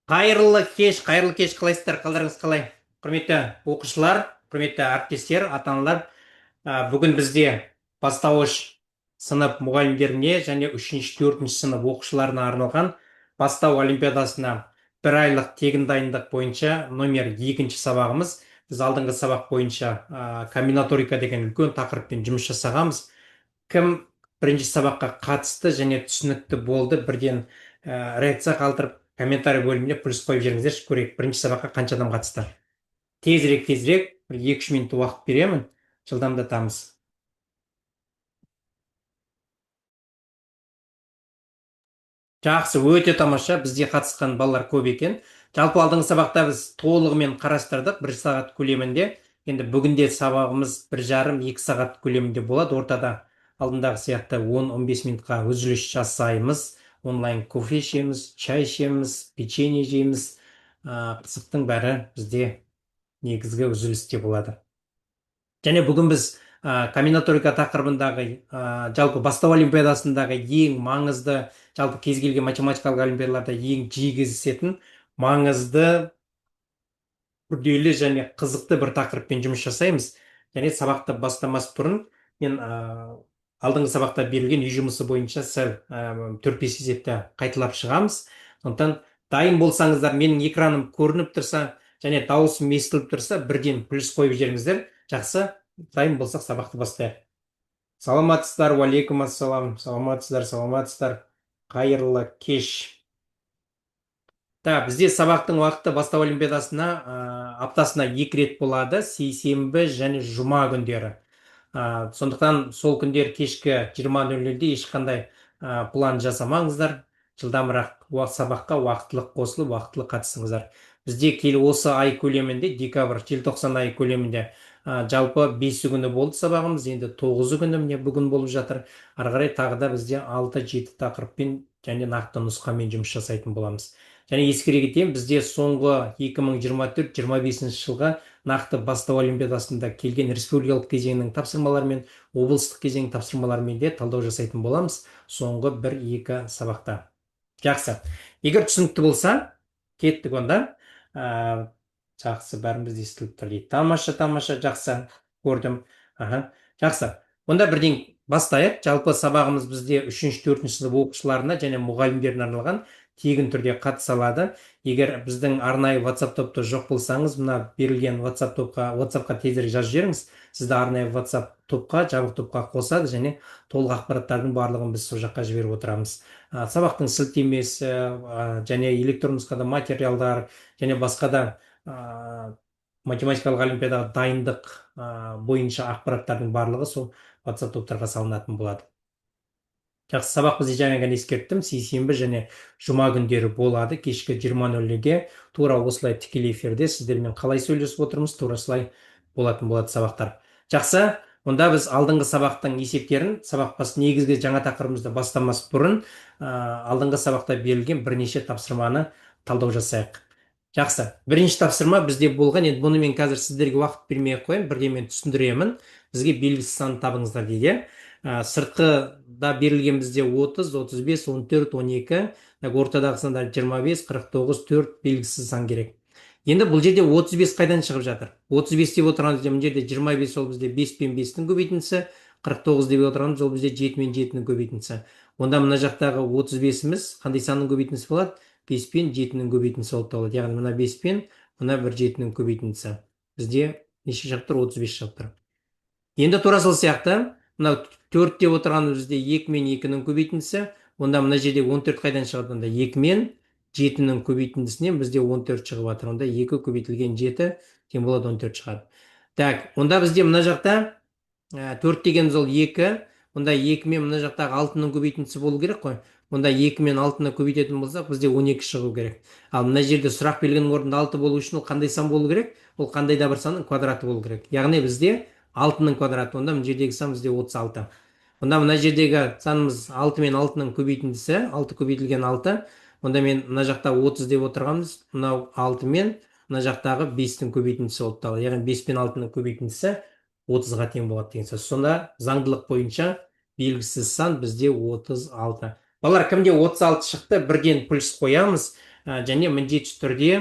Қайырлы кеш, қалайсыздар, қалдарыңыз қалай? Құрметті оқушылар, құрметті әріптестер, ата-аналар, бүгін бізде бастауыш сынып мұғалімдеріне және 3-4 сынып оқушыларына арналған бастау олимпиадасына бір айлық тегін дайындық бойынша номер 2-ші сабағымыз. Біз алдыңғы сабақ бойынша комбинаторика деген үлкен тақырыппен жұмыс жасағанбыз. Кім бірінші сабаққа қатысты және түсінікті болды, бірден реакция қалдырып комментарий бөліміне плюс қойып жіберіңіздерші, көрейік бірінші сабаққа қанша адам қатысты. Тезірек бір 2-3 минут уақыт беремін, жылдамдатамыз. Жақсы, өте тамаша, бізде қатысқан балалар көп екен. Жалпы алдыңғы сабақта біз толығымен қарастырдық 1 сағат көлемінде. Енді бүгінде сабағымыз 1,5-2 сағат көлемінде болады. Ортада алдындағы сияқты 10-15 минутқа үзіліс жасаймыз. Онлайн кофе ішеміз, чай ішеміз, печенье жейміз. Қызықтың бәрі бізде негізгі үзілісте болады. Және бүгін біз комбинаторика тақырыбындағы жалпы бастау олимпиадасындағы ең маңызды, жалпы кез келген математикалық олимпиадаларда ең жиі кездесетін маңызды, күрделі және қызықты бір тақырыппен жұмыс жасаймыз. Және сабақты бастамас бұрын мен алдыңғы сабақта берілген үй жұмысы бойынша сәл 4-5 есепті қайталап шығамыз. Сондықтан дайын болсаңыздар, менің экраным көрініп тұрса және дауысым естіліп тұрса, бірден плюс қойып жіберіңіздер. Жақсы, дайын болсақ сабақты бастайық. Саламатсыздар, уалейкум ассалам. Саламатсыздар. Қайырлы кеш. Бізде сабақтың уақыты бастау олимпиадасына аптасына 2 рет болады, сейсенбі және жұма күндері. Сондықтан сол күндер кешкі 20:00-де ешқандай план жасамаңыздар. Жылдамырақ сабаққа уақытылық қосылып, уақытылы қатысыңыздар. Бізде осы ай көлемінде, декабрь, желтоқсан ай көлемінде жалпы 5 күні болды сабағымыз, енді 9 күні міне бүгін болып жатыр. Ары қарай тағы да бізде 6-7 тақырыппен және нақты нұсқамен жұмыс жасайтын боламыз. Және ескере кетейін, бізде соңғы 2024-25 жылға нақты бастау олимпиадасында келген республикалық кезеңнің тапсырмаларымен, облыстық кезеңнің тапсырмаларымен де талдау жасайтын боламыз соңғы 1-2 сабақта. Жақсы. Егер түсінікті болса, кеттік онда. Жақсы, бәріміз естіліп тұр дейді. Тамаша, жақсы, көрдім. Жақсы. Онда бірден бастайық. Жалпы сабағымыз бізде 3-4 сынып оқушыларына және мұғалімдеріне арналған, тегін түрде қатыса алады. Егер біздің арнайы WhatsApp топта жоқ болсаңыз, мына берілген WhatsApp-қа тезірек жазып жіберіңіз. Сізді арнайы WhatsApp топқа, жабық топқа қосады және толық ақпараттардың барлығын біз сол жаққа жіберіп отырамыз. Сабақтың сілтемесі және электронды нұсқада материалдар және басқа да математикалық олимпиадаға дайындық бойынша ақпараттардың барлығы сол WhatsApp топтарға салынатын болады. Жақсы, сабақ бізде жаңа ғана ескерттім, сейсенбі және жұма күндері болады, кешкі 20:00-ге тура осылай тікелей эфирде сіздермен қалай сөйлесіп отырмыз, тура осылай болатын болады сабақтар. Жақсы, онда біз алдыңғы сабақтың есептерін, сабақ негізгі жаңа тақырыбымызды бастамас бұрын алдыңғы сабақта берілген бірнеше тапсырманы талдау жасайық. Жақсы, бірінші тапсырма бізде болған, енді бұны мен қазір сіздерге уақыт бермей қойын, бірден мен түсіндіремін. Бізге белгісіз санды табыңыздар дейді. Сыртқыда берілген бізде 30, 35, 14, 12, ортадағы сандар 25, 49, 4 белгісіз сан керек. Енді бұл жерде 35 қайдан шығып жатыр? 35 деп отырғанымыз бұл жерде 25 ол бізде 5 пен 5-тің көбейтіндісі, 49 деп отырғанымыз ол бізде 7 мен 7-нің көбейтіндісі. Онда мына жақтағы 35-іміз қандай санның көбейтіндісі болады? 5 пен 7-нің көбейтіндісі болып табылады. Яғни мына 5 пен мына 1 7-нің көбейтіндісі. Бізде неше шығып тұр? 35 шығып тұр. Енді тура сол сияқты, мына 4 деп отырғанымыз бізде 2 мен 2-нің көбейтіндісі. Онда мына жерде 14 қайдан шығады? Онда 2 мен 7-нің көбейтіндісінен бізде 14 шығып жатыр. Онда 2 көбейтілген 7 тең болады 14 шығады. Так, онда бізде мына жақта 4 дегеніміз ол 2. Онда 2 мен мына жақтағы 6-ның көбейтіндісі болу керек қой. Онда 2 мен 6-ны көбейтетін болсақ, бізде 12 шығу керек. Ал мына жерде сұрақ берілген орында 6 болу үшін ол қандай сан болу керек? Ол қандай да бір санның квадраты болу керек. Яғни бізде 6-ның квадраты, онда мына жердегі сан бізде 36. Онда мына жердегі санымыз 6 мен 6-ның көбейтіндісі, 6 көбейтілген 6. Онда мен мына жақта 30 деп отырғанбыз, мынау 6 мен мына жақтағы 5-тің көбейтіндісі болып табылады. Яғни 5 пен 6-ның көбейтіндісі 30-ға тең болады деген сөз. Сонда заңдылық бойынша белгісіз сан бізде 36. Балалар, кімде 36 шықты, бірден плюс қоямыз. және міндетті түрде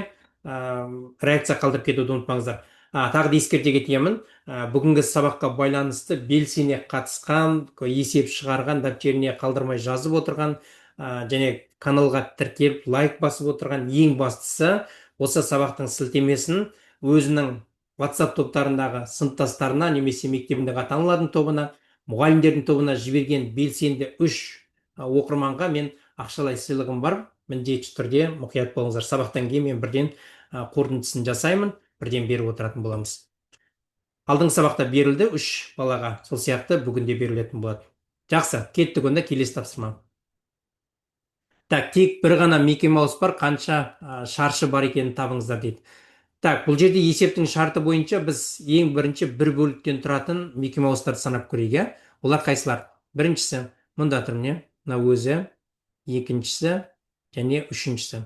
реакция қалдырып кетуді ұмытпаңыздар. Тағы да ескерте кетемін, бүгінгі сабаққа байланысты белсене қатысқан, есеп шығарған, дәптеріне қалдырмай жазып отырған, және каналға тіркеліп лайк басып отырған, ең бастысы осы сабақтың сілтемесін өзінің WhatsApp топтарындағы сыныптастарына немесе мектебіндегі ата аналардың тобына, мұғалімдердің тобына жіберген белсенді үш оқырманға мен ақшалай сыйлығым бар. Міндетті түрде мұқият болыңыздар. Сабақтан кейін мен бірден қорытындысын жасаймын, бірден беріп отыратын боламыз. Алдыңғы сабақта берілді үш балаға, сол сияқты бүгінде берілетін болады. Жақсы, кеттік онда келесі тапсырма. Так, тек бір ғана Микки Маус бар, қанша шаршы бар екенін табыңыздар дейді. Так, бұл жерде есептің шарты бойынша біз ең бірінші бір бөліктен тұратын Микки Маустарды санап көрейік. Олар қайсылар? Біріншісі, мұнда тұр не? Мына өзі, екіншісі және үшіншісі.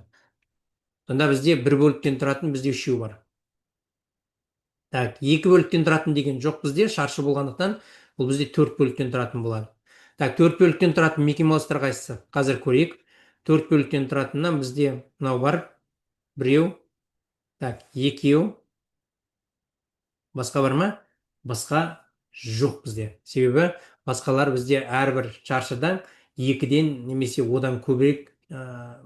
Сонда бізде бір бөліктен тұратын бізде үшеу бар. Так, екі бөліктен тұратын деген жоқ бізде, шаршы болғандықтан бұл бізде төрт бөліктен тұратын болады. Так, төрт бөліктен тұратын Микки Маустар қайсысы? Қазір көрейік. Төрт бөліктен тұратыннан бізде мынау бар. Біреу. Так, екеу. Басқа бар ма? Басқа жоқ бізде. Себебі басқалар бізде әрбір шаршыдан екіден немесе одан көбірек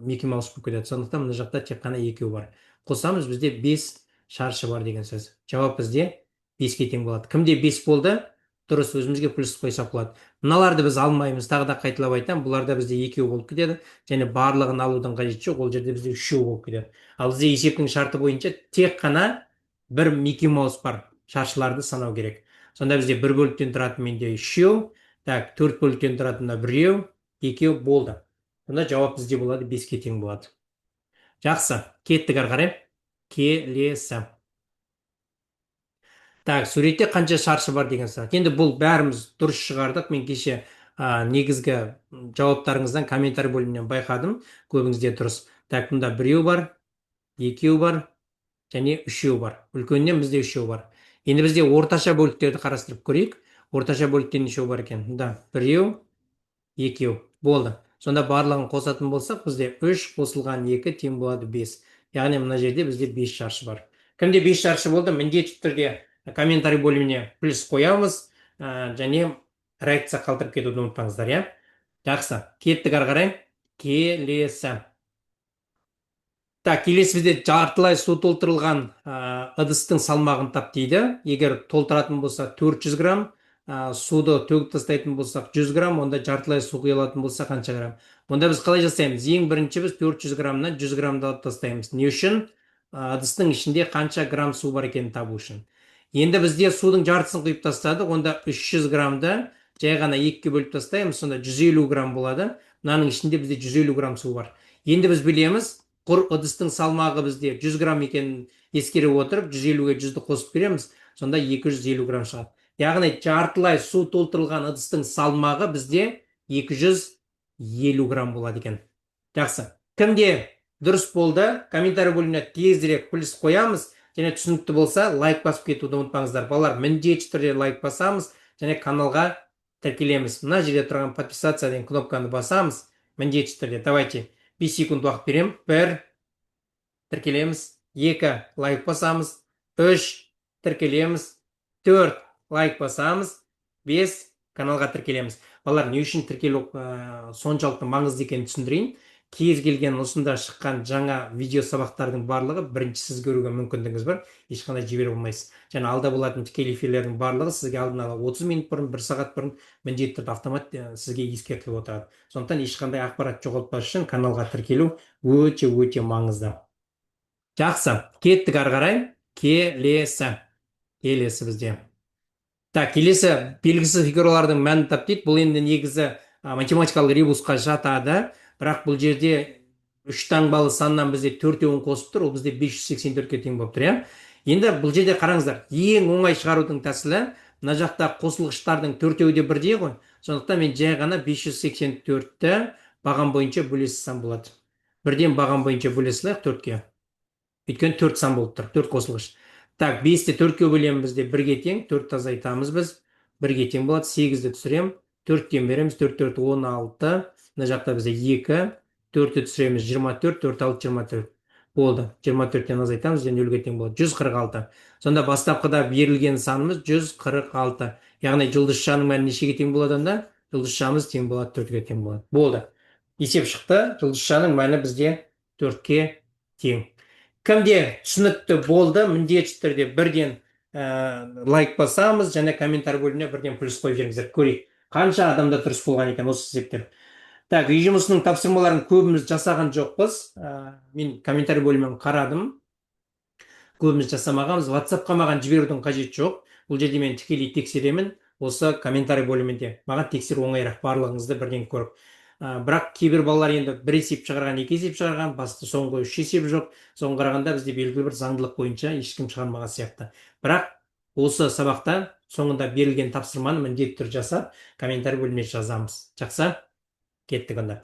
Микки Маус болып кетеді. Сондықтан мына жақта тек қана екеу бар. Қосамыз, бізде 5 шаршы бар деген сөз. Жауап бізде 5-ке тең болады. Кімде 5 болды? Дұрыс, өзімізге плюс қойсақ болады. Мыналарды біз алмаймыз. Тағы да қайталап айтамын, бұларда бізде екеу болып кетеді, және барлығын алудың қажеті жоқ. Ол жерде бізде үшеу болып кетеді. Ал бізде есептің шарты бойынша тек қана бір Микки Маус бар. Шаршыларды санау керек. Сонда бізде бір бөліктен тұратын менде үшеу, так, төрт бөліктен тұратында біреу, екеу болды. Сонда жауап бізде болады 5-ке тең болады. Жақсы, кеттік ары қарай. Келесі. Так, суретте қанша шаршы бар деген сұрақ. Енді бұл бәріміз дұрыс шығардық. Мен кеше негізгі жауаптарыңыздан комментарий бөлімінен байқадым. Көбіңізде дұрыс. Так, мұнда біреу бар, екеу бар және үшеу бар. Үлкеннен бізде үшеу бар. Енді бізде орташа бөліктерді қарастырып көрейік. Орташа бөліктен үшеу бар екен. Мұнда біреу, екеу болды. Сонда барлығын қосатын болсақ, бізде 3 қосылған 2 тең болады 5. Яғни мына жерде бізде 5 шаршы бар. Кімде 5 шаршы болды? Міндетті түрде комментарий бөліміне плюс қоямыз, және реакция қалдырып кетуді ұмытпаңыздар, иә? Жақсы, кеттік ары қарай. Келесі. Так, келесі бізде жартылай су толтырылған ыдыстың салмағын тап дейді. Егер толтыратын болса 400 грамм, суды төгіп тастайтын болсақ 100 грамм, онда жартылай су құйылатын болса қанша грамм? Онда біз қалай жасаймыз? Ең бірінші біз 400 граммнан 100 граммды алып тастаймыз. Не үшін? Ыдыстың ішінде қанша грамм су бар екенін табу үшін. Енді бізде судың жартысын құйып тастадық, онда 300 граммды жай ғана 2-ке бөліп тастаймыз, сонда 150 грамм болады. Мынаның ішінде бізде 150 грамм су бар. Енді біз білеміз, құр ыдыстың салмағы бізде 100 грамм екенін ескере отырып, 150-ге 100-ді қосып береміз, сонда 250 грамм шығады. Яғни жартылай су толтырылған ыдыстың салмағы бізде 250 грамм болады екен. Жақсы. Кімде дұрыс болды? Комментарий бөліміне тезірек плюс қоямыз, және түсінікті болса лайк басып кетуді ұмытпаңыздар. Балалар, міндетті түрде лайк басамыз және каналға тіркелеміз. Мына жерде тұрған подписаться деген кнопканы басамыз. Міндетті түрде. Давайте 5 секунд уақыт берем. 1 тіркелеміз, 2 лайк басамыз, 3 тіркелеміз, 4 лайк басамыз, 5 каналға тіркелеміз. Балалар, не үшін тіркелу соншалықты маңызды екенін түсіндірейін. Кез келген осында шыққан жаңа видео сабақтардың барлығы бірінші сіз көруге мүмкіндігіңіз бар, ешқандай жібере алмайсыз. Және алда болатын тікелей эфирлердің барлығы сізге алдын ала 30 минут бұрын, 1 сағат бұрын міндетті түрде автомат сізге ескертіліп отырады. Сондықтан ешқандай ақпарат жоғалтпас үшін каналға тіркелу өте маңызды. Жақсы, кеттік ары қарай. Келесі бізде. Так, келесі белгісіз фигуралардың мәнін тап дейді. Бұл енді негізі математикалық ребусқа жатады. Бірақ бұл жерде 3 таңбалы саннан бізде 4-еуін қосып тұр, ол бізде 584-ке тең болып тұр, иә? Енді бұл жерде қараңыздар, ең оңай шығарудың тәсілі, мына жақта қосылғыштардың 4-еуі де бірдей ғой. Сондықтан мен жай ғана 584-ті баған бойынша бөлесі сан болады. Бірден баған бойынша бөлесі алайық 4-ке. Өйткені 4 сан болып тұр, 4 қосылғыш. Так, 5-ті 4-ке бөлеміз бізде 1-ге тең, 4-ті азайтамыз біз, 1-ге тең болады, 8-ді түсірем, 4-тен береміз, 4 16, мына жақта бізде 2, 4-ті түсіреміз 24, 4 6 24 болды. 24-тен азайтамыз және 0-ге тең болады 146. Сонда бастапқыда берілген санымыз 146. Яғни жұлдызшаның мәні нешеге тең болады онда? Жұлдызшамыз тең болады 4-ге тең болады. Болды. Есеп шықты. Жұлдызшаның мәні бізде 4-ке тең. Кімде түсінікті болды, міндетті түрде бірден лайк басамыз және комментарий бөліміне бірден плюс қойып жіберіңіздер. Көрейік, қанша адамда дұрыс болған екен осы есептер. Так, үй жұмысының тапсырмаларын көбіміз жасаған жоқпыз. Мен комментарий бөлімін қарадым. Көбіміз жасамағанбыз. WhatsApp-қа маған жіберудің қажеті жоқ. Бұл жерде мен тікелей тексеремін. Осы комментарий бөлімінде. Маған тексеру оңайырақ, барлығыңызды бірден көріп. Бірақ кейбір балалар енді бір есеп шығарған, екі есеп шығарған, басты соңғы үш есеп жоқ. Соған қарағанда бізде белгілі бір заңдылық бойынша ешкім шығармаған сияқты. Бірақ осы сабақта соңында берілген тапсырманы міндетті түрде жасап, комментарий бөліміне жазамыз. Жақсы? Кеттік онда.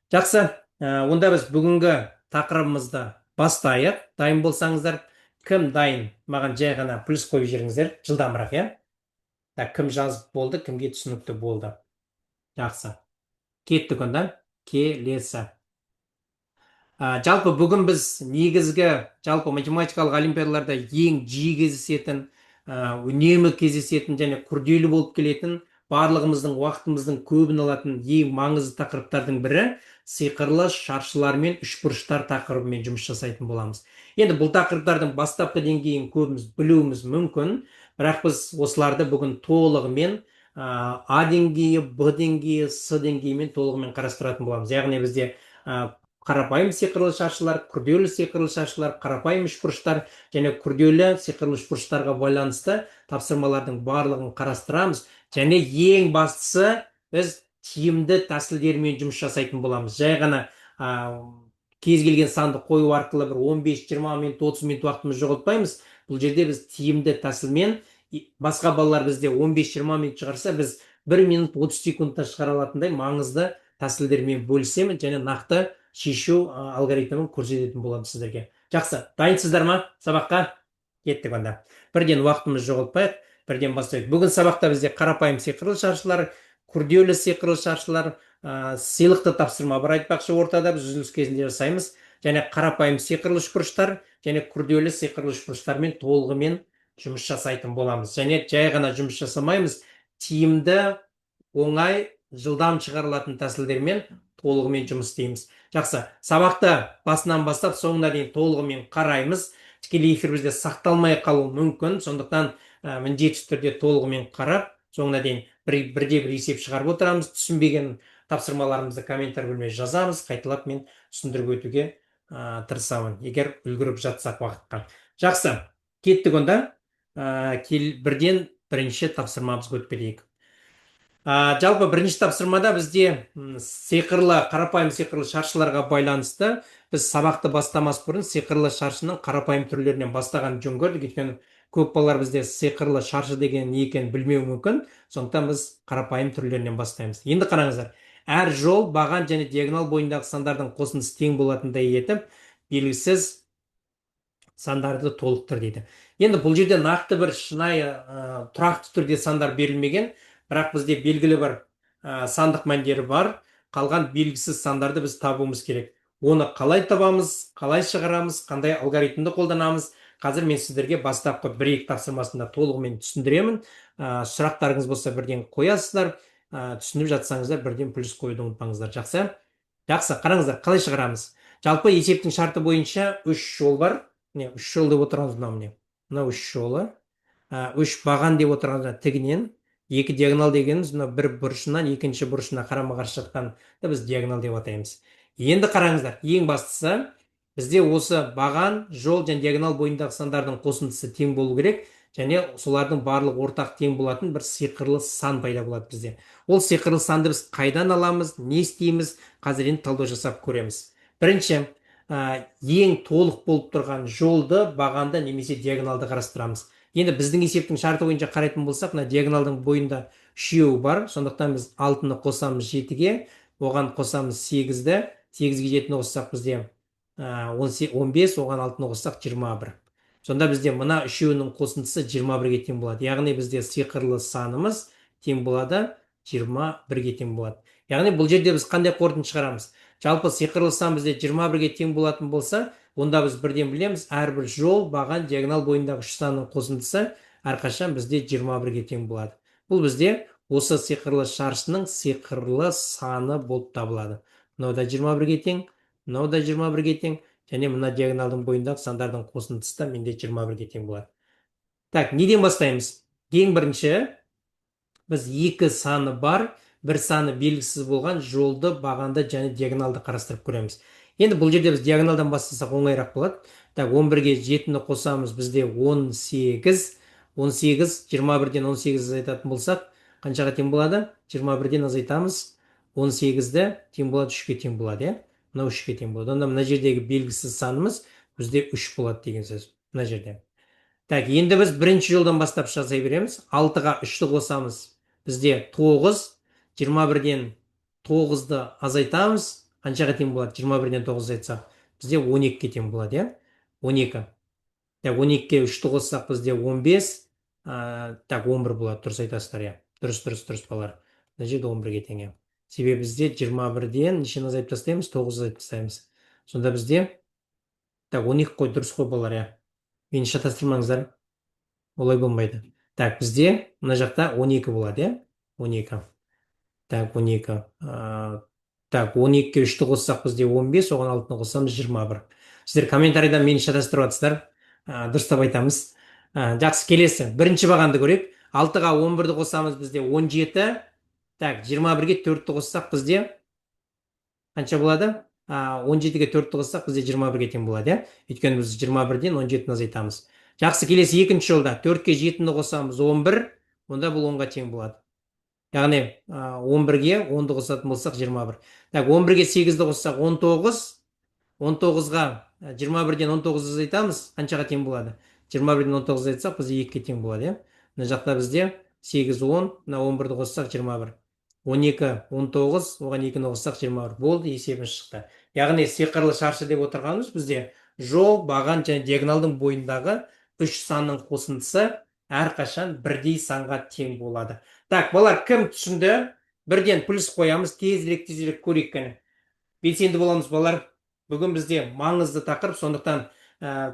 Жақсы, онда біз бүгінгі тақырыбымызды бастайық. Дайын болсаңыздар, кім дайын? Маған жай ғана плюс қойып жіберіңіздер, жылдамырақ, иә? Так, кім жазып болды, кімге түсінікті болды? Жақсы. Кеттік онда. Келесі. Жалпы бүгін біз негізгі жалпы математикалық олимпиадаларда ең жиі кездесетін, үнемі кездесетін және күрделі болып келетін, барлығымыздың уақытымыздың көбін алатын ең маңызды тақырыптардың бірі сиқырлы шаршылар мен үшбұрыштар тақырыбымен жұмыс жасайтын боламыз. Енді бұл тақырыптардың бастапқы деңгейін көбіміз білуіміз мүмкін, бірақ біз осыларды бүгін толығымен А деңгейі, Б деңгейі, С деңгейімен толығымен қарастыратын боламыз. Яғни бізде қарапайым сиқырлы шаршылар, күрделі сиқырлы шаршылар, қарапайым үшбұрыштар және күрделі сиқырлы үшбұрыштарға байланысты тапсырмалардың барлығын қарастырамыз. Және ең бастысы біз тиімді тәсілдермен жұмыс жасайтын боламыз. Жай ғана кез келген санды қою арқылы бір 15-20 минут, 30 минут уақытымыз жоғалтпаймыз. Бұл жерде біз тиімді тәсілмен, басқа балалар бізде 15-20 минут шығарса, біз 1 минут 30 секундта шығара алатындай маңызды тәсілдермен бөлісемін және нақты шешу алгоритмін көрсететін боламын сіздерге. Жақсы, дайынсыздар ма сабаққа? Кеттік онда. Бірден уақытымыз жоғалтпайық, бірден бастайық. Бүгін сабақта бізде қарапайым сиқырлы шаршылар, күрделі сиқырлы шаршылар, сыйлықты тапсырма бар айтпақшы, ортада біз үзіліс кезінде жасаймыз. Және қарапайым сиқырлы үшбұрыштар және күрделі сиқырлы үшбұрыштармен толығымен жұмыс жасайтын боламыз. Және жай ғана жұмыс жасамаймыз, тиімді, оңай, жылдам шығарылатын тәсілдермен толығымен жұмыс істейміз. Жақсы, сабақты басынан бастап соңына дейін толығымен қараймыз. Тікелей эфир бізде сақталмай қалуы мүмкін, сондықтан міндетті түрде толығымен қарап, соңына дейін бірде-бір есеп шығарып отырамыз. Түсінбеген тапсырмаларымызды комментарий бөліміне жазамыз, қайталап мен түсіндіріп өтуге тырысамын, егер үлгеріп жатсақ уақытқа. Жақсы, кеттік онда. Бірден бірінші тапсырмамызға өтіп кетейік. Жалпы бірінші тапсырмада бізде қарапайым сиқырлы шаршыларға байланысты біз сабақты бастамас бұрын сиқырлы шаршының қарапайым түрлерінен бастаған жөн көрдік. Өйткені көп балалар бізде сиқырлы шаршы деген не екенін білмеуі мүмкін. Сондықтан біз қарапайым түрлерінен бастаймыз. Енді қараңыздар. Әр жол, баған және диагонал бойындағы сандардың қосындысы тең болатындай етіп, белгісіз сандарды толықтыр дейді. Енді бұл жерде нақты бір шынайы тұрақты түрде сандар берілмеген, бірақ бізде белгілі бір сандық мәндері бар. Қалған белгісіз сандарды біз табуымыз керек. Оны қалай табамыз, қалай шығарамыз, қандай алгоритмді қолданамыз? Қазір мен сіздерге бастапқы 1-2 тапсырмасында толығымен түсіндіремін. Сұрақтарыңыз болса бірден қоясыздар. Түсініп жатсаңыздар бірден плюс қоюды ұмытпаңыздар. Жақсы? Жақсы, қараңыздар, қалай шығарамыз? Жалпы есептің шарты бойынша 3 жол бар. 3 жол деп отырғанымыз мынау. Мынау 3 жолы. 3 баған деп отырғанымыз тігінен. 2 диагонал дегеніміз бір бұрышынан екінші бұрышына қарама-қарсы жатқанды біз диагонал деп атаймыз. Енді қараңыздар, ең бастысы бізде осы баған, жол және диагонал бойындағы сандардың қосындысы тең болу керек, және солардың барлық ортақ тең болатын бір сиқырлы сан пайда болады бізде. Ол сиқырлы санды біз қайдан аламыз, не істейміз? Қазір енді талдау жасап көреміз. Бірінші, ең толық болып тұрған жолды, бағанды немесе диагоналды қарастырамыз. Енді біздің есептің шарты бойынша қарайтын болсақ, диагоналдың бойында 3 бар. Сондықтан біз 6-ны қосамыз 7-ге, оған қосамыз 8-ді. 8-ге 7-ні қоссақ бізде 15, оған 6-ны қоссақ 21. Сонда бізде мына 3-нің қосындысы 21-ге тең болады. Яғни бізде сиқырлы санымыз тең болады, 21-ге тең болады. Яғни бұл жерде біз қандай қорытынды шығарамыз? Жалпы сиқырлы сан бізде 21-ге тең болатын болса, онда біз бірден білеміз, әрбір жол, баған, диагонал бойындағы үш санның қосындысы әрқашан бізде 21-ге тең болады. Бұл бізде осы сиқырлы шаршының сиқырлы саны болып табылады. Мынау да 21-ге тең, мынау да 21-ге тең, және мына диагоналдың бойындағы сандардың қосындысы да менде 21-ге тең болады. Так, неден бастаймыз? Ең бірінші, біз екі саны бар, бір саны белгісіз болған жолды, бағанды және диагоналды қарастырып көреміз. Енді бұл жерде біз диагоналдан бастасақ оңайырақ болады. Так, 11-ге 7-ні қосамыз, бізде 18. 18, 21-ден 18 азайтатын болсақ, қаншаға тең болады? 21-ден азайтамыз, 18-ді тең болады, 3-ке тең болады, е? Мынау 3-ке тең болады. Онда мына жердегі белгісіз санымыз бізде 3 болады деген сөз. Мына жерде. Так, енді біз бірінші жолдан бастап жасай береміз. 6-ға 3-ті қосамыз. Бізде 9, 21-ден 9-ды азайтамыз. Қаншаға тең болады? 21-ден 9 азайтсақ, бізде 12-ке тең болады, е? 12. Так, 12-ге 3-ті қоссақ, бізде 15. Так, 11 болады, дұрыс айтасыздар, е? Дұрыс, балалар. Мына жерде 11-ге тең, е. Себебі бізде 21-ден нешені азайтып тастаймыз? 9 азайтып тастаймыз. Сонда бізде, так, 12 қой, дұрыс қой, балалар, е? Мені шатастырмаңыздар. Олай болмайды. Так, бізде мына жақта 12 болады, е? 12. Так, 12. Так, 12-ге 3-ті қоссақ, бізде 15, оған 6-ны қоссамыз 21. Сіздер комментарийдан мені шатастырып жатсыздар. Дұрыстап айтамыз. Жақсы, келесі. Бірінші бағанды көрейік. 6-ға 11-ді қосамыз, бізде 17. Так, 21-ге 4-ті қоссақ, бізде қанша болады? 17-ге 4-ті қоссақ, бізде 21-ге тең болады, е? Өйткені біз 21-ден 17-ні азайтамыз. Жақсы, келесі екінші жолда 4-ке 7-ні қосамыз, 11, онда бұл 10-ға тең болады. Яғни 11-ге 10-ды қосатын болсақ 21. Так, 11-ге 8-ді қоссақ 19, 19-ға 21-ден 19 азайтамыз, қаншаға тең болады? 21-ден 19 азайтсақ, бізде 2-ге тең болады, е? Мына жақта бізде 8, 10, мына 11-ді қоссақ 21. 12, 19, оған 2-ні қоссақ 21. Болды, есебіміз шықты. Яғни сиқырлы шаршы деп отырғанымыз бізде жол, баған және диагоналдың бойындағы үш санның қосындысы әрқашан бірдей санға тең болады. Так, балалар, кім түсінді? Бірден плюс қоямыз, тезірек көрейік кәне. Белсенді боламыз, балалар. Бүгін бізде маңызды тақырып, сондықтан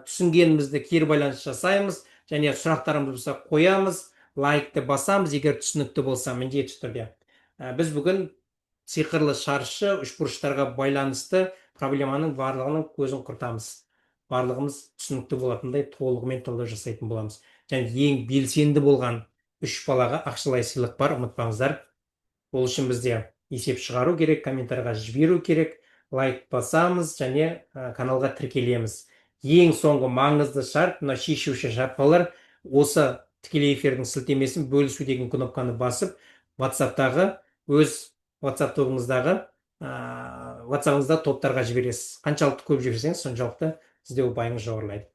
түсінгенімізді кері байланыс жасаймыз, және сұрақтарымызды болса қоямыз, лайкты басамыз, егер түсінікті болса, міндетті түрде. Біз бүгін сиқырлы шаршы үшбұрыштарға байланысты проблеманың барлығының көзін құртамыз. Барлығымыз түсінікті болатындай толығымен талдау жасайтын боламыз. Және ең белсенді болған үш балаға ақшалай сыйлық бар, ұмытпаңыздар. Ол үшін бізде есеп шығару керек, комментарийға жіберу керек, лайк басамыз және каналға тіркелеміз. Ең соңғы маңызды шарт, мына шешуші шарт, балалар, осы тікелей эфирдің сілтемесін бөлісу деген кнопканы басып, WhatsApp-тағы өз WhatsApp тобыңыздағы WhatsApp-ыңызда топтарға жібересіз. Қаншалықты көп жіберсеңіз, соншалықты сізде ұпайыңыз жоғарылайды.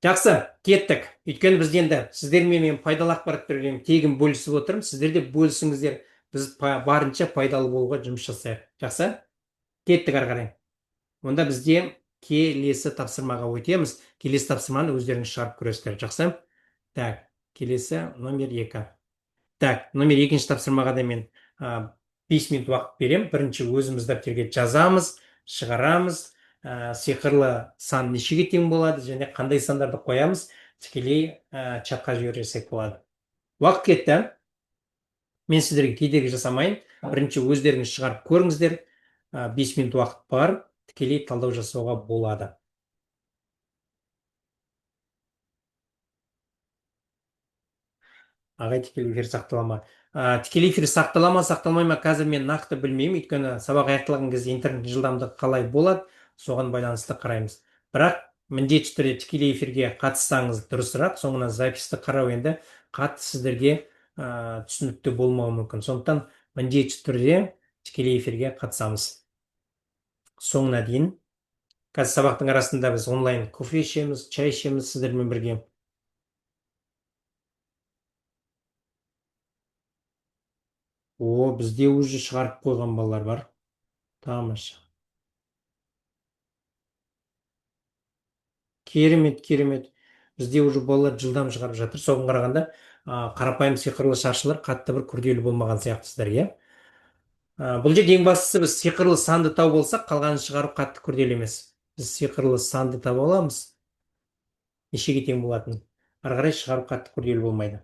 Жақсы, кеттік. Өйткені біз енді сіздермен мен пайдалы ақпарат беремін, тегін бөлісіп отырмын. Сіздер де бөлісіңіздер. Біз барынша пайдалы болуға жұмыс жасайық. Жақсы? Кеттік ары қарай. Онда бізде келесі тапсырмаға өтеміз. Келесі тапсырманы өздеріңіз шығарып көресіздер. Жақсы? Так, келесі номер 2. Так, номер 2-ші тапсырмаға да мен 5 минут уақыт берем. Бірінші өзіміз дәптерге жазамыз, шығарамыз. Сиқырлы сан нешеге тең болады, және қандай сандарды қоямыз, тікелей чатқа жіберсек болады. Уақыт кетті. Мен сіздерге кедергі жасамайын. Бірінші өздеріңіз шығарып көріңіздер. 5 минут уақыт бар, тікелей талдау жасауға болады. Ағай, тікелей эфир сақтала ма? Тікелей эфир сақтала ма, сақталмай ма, қазір мен нақты білмеймін. Өйткені сабақ аяқталған кезде интернет жылдамдығы қалай болады, соған байланысты қараймыз. Бірақ міндетті түрде тікелей эфирге қатыссаңыз дұрысырақ, соңынан записьті қарау енді қатты сіздерге түсінікті болмауы мүмкін. Сондықтан міндетті түрде тікелей эфирге қатысамыз. Соңына дейін. Қазір сабақтың арасында біз онлайн кофе ішеміз, чай ішеміз сіздермен бірге. Бізде уже шығарып қойған балалар бар. Тамаша. Керемет. Бізде уже балалар жылдам шығарып жатыр. Соған қарағанда қарапайым сиқырлы шаршылар қатты бір күрделі болмаған сияқты сіздерге. Бұл жерде ең бастысы біз сиқырлы санды тауып болсақ, қалғанын шығару қатты күрделі емес. Біз сиқырлы санды таба аламыз, нешеге тең болатын. Ары қарай шығару қатты күрделі болмайды.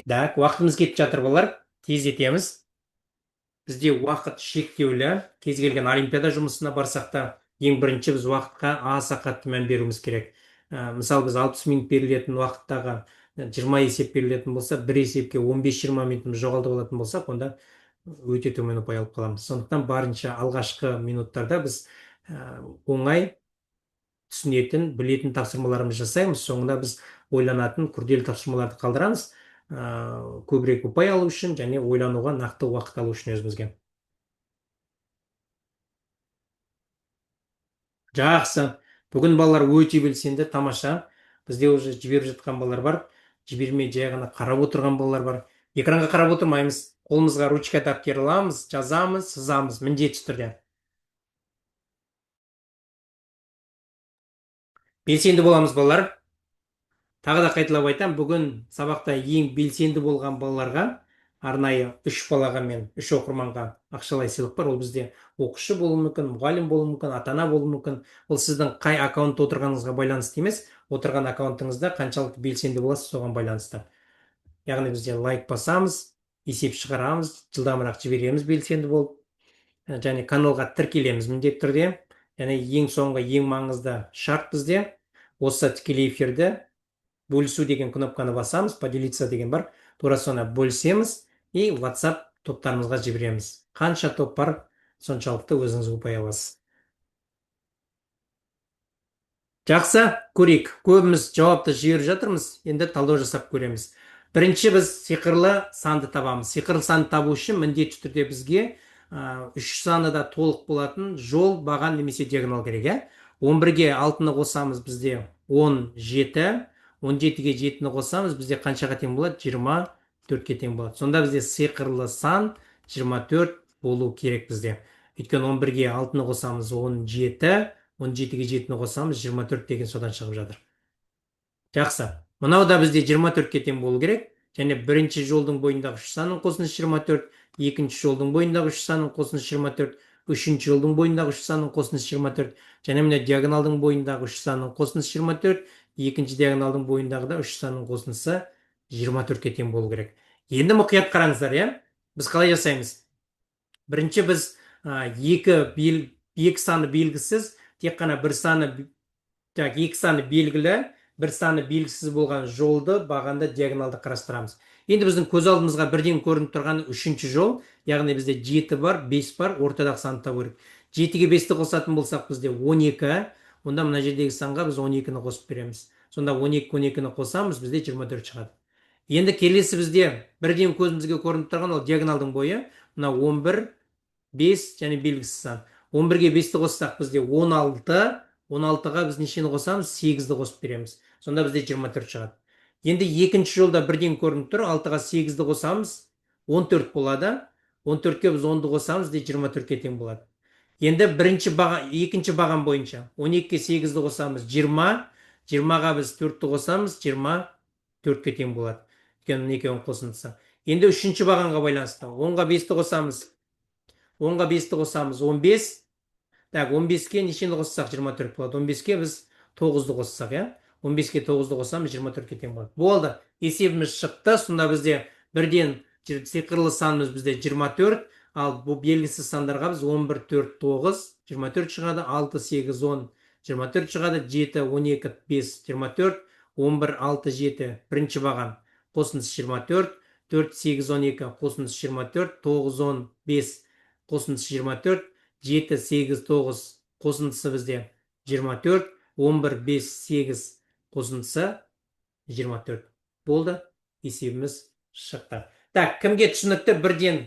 Так, уақытымыз кетіп жатыр балалар. Тез етеміз. Бізде уақыт шектеулі. Кез келген олимпиада жұмысына барсақ та, ең бірінші біз уақытқа аса қатты мән беруіміз керек. Мысалы, біз 60 минут берілетін уақыттағы 20 есеп берілетін болса, бір есепке 15-20 минутымыз жоғалтып алатын болсақ, онда өте төмен ұпай алып қаламыз. Сондықтан барынша алғашқы минуттарда біз оңай түсінетін, білетін тапсырмаларымызды жасаймыз. Соңында біз ойланатын күрделі тапсырмаларды қалдырамыз, көбірек ұпай алу үшін және ойлануға нақты уақыт алу үшін өзімізге. Жақсы. Бүгін балалар өте белсенді, тамаша. Бізде уже жіберіп жатқан балалар бар, жібермей жай ғана қарап отырған балалар бар. Экранға қарап отырмаймыз. Қолымызға ручка дәптер аламыз, жазамыз, сызамыз міндетті түрде. Белсенді боламыз балалар. Тағы да қайталап айтам, бүгін сабақта ең белсенді болған балаларға арнайы 3 балаға мен 3 оқырманға ақшалай сыйлық бар. Ол бізде оқушы болуы мүмкін, мұғалім болуы мүмкін, ата-ана болуы мүмкін. Ол сіздің қай аккаунтта отырғаныңызға байланысты емес, отырған аккаунтыңызда қаншалықты белсенді боласыз, соған байланысты. Яғни бізде лайк басамыз, есеп шығарамыз, жылдамырақ жібереміз белсенді болып, және каналға тіркелеміз міндетті түрде. Және ең соңғы, ең маңызды шарт бізде осы тікелей эфирді бөлісу деген кнопканы басамыз, поделиться деген бар, тура соны бөлісеміз и WhatsApp топтарымызға жібереміз. Қанша топ бар, соншалықты өзіңіз ұпай аласыз. Жақсы, көрейік. Көбіміз жауапты жіберіп жатырмыз, енді талдау жасап көреміз. Бірінші біз сиқырлы санды табамыз. Сиқырлы санды табу үшін міндетті түрде бізге 3 саны да толық болатын жол, баған немесе диагонал керек. 11-ге 6-ны қосамыз, бізде 17, 17-ге 7-ні қосамыз, бізде қаншаға тең болады? 24-ке тең болады. Сонда бізде сиқырлы сан 24 болу керек бізде. Өйткені 11-ге 6-ны қосамыз 17, 17-ге 7-ні қосамыз 24 деген содан шығып жатыр. Жақсы. Мынау да бізде 24-ке тең болу керек. Және бірінші жолдың бойындағы 3 санның қосындысы 24, екінші жолдың бойындағы 3 санның қосындысы 24, үшінші жолдың бойындағы 3 санның қосындысы 24, және міне диагоналдың бойындағы 3 санның қосындысы 24, екінші диагоналдың бойындағы да 3 санның қосындысы 24-ке тең болу керек. Енді мұқият қараңыздар, біз қалай жасаймыз? Бірінші біз екі саны белгісіз, тек қана бір саны, екі саны белгілі, бір саны белгісіз болған жолды, бағанды, диагоналды қарастырамыз. Енді біздің көз алдымызға бірден көрініп тұрған үшінші жол, яғни бізде 7 бар, 5 бар, ортадағы санды табу керек. 7-ге 5-ті қосатын болсақ, бізде 12, онда мына жердегі санға біз 12-ні қосып береміз. Сонда 12-12-ні қосамыз, бізде 24 шығады. Енді келесі бізде бірден көзімізге көрініп тұрған ол диагоналдың бойы, мына 11, 5 және белгісіз сан. 11-ге 5-ті қоссақ, бізде 16, 16-ға біз нешені қосамыз? 8-ді қосып береміз. Сонда бізде 24 шығады. Енді екінші жолда бірден көрініп тұр, 6-ға 8-ді қосамыз, 14 болады. 14-ке біз 10-ды қосамыз, 24-ке тең болады. Енді екінші баған бойынша 12-ке 8-ді қосамыз, 20, 20-ға біз 4-ті қосамыз, 24-ке тең болады. Өйткені екеуінің қосындысы. Енді үшінші бағанға байланысты 10-ға 5-ті қосамыз, 10-ға 5-ті қосамыз, 15. Так, 15-ке нешені қоссақ 24 болады. 15-ке біз 9-ды қоссақ, 15-ке 9-ды қосамыз, 24-ке тең болады. Болды, есебіміз шықты. Сонда бізде бірден сиқырлы санымыз бізде 24, ал бұл белгісіз сандарға біз 11, 4, 9, 24 шығады, 6, 8, 10, 24 шығады, 7, 12, 5, 24, 11, 6, 7, бірінші баған қосындысы 24, 4, 8, 12, қосындысы 24, 9, 10, 5, қосындысы 24, 7, 8, 9, қосындысы бізде 24, 11, 5, 8, қосындысы 24. Болды, есебіміз шықты. Так, кімге түсінікті, бірден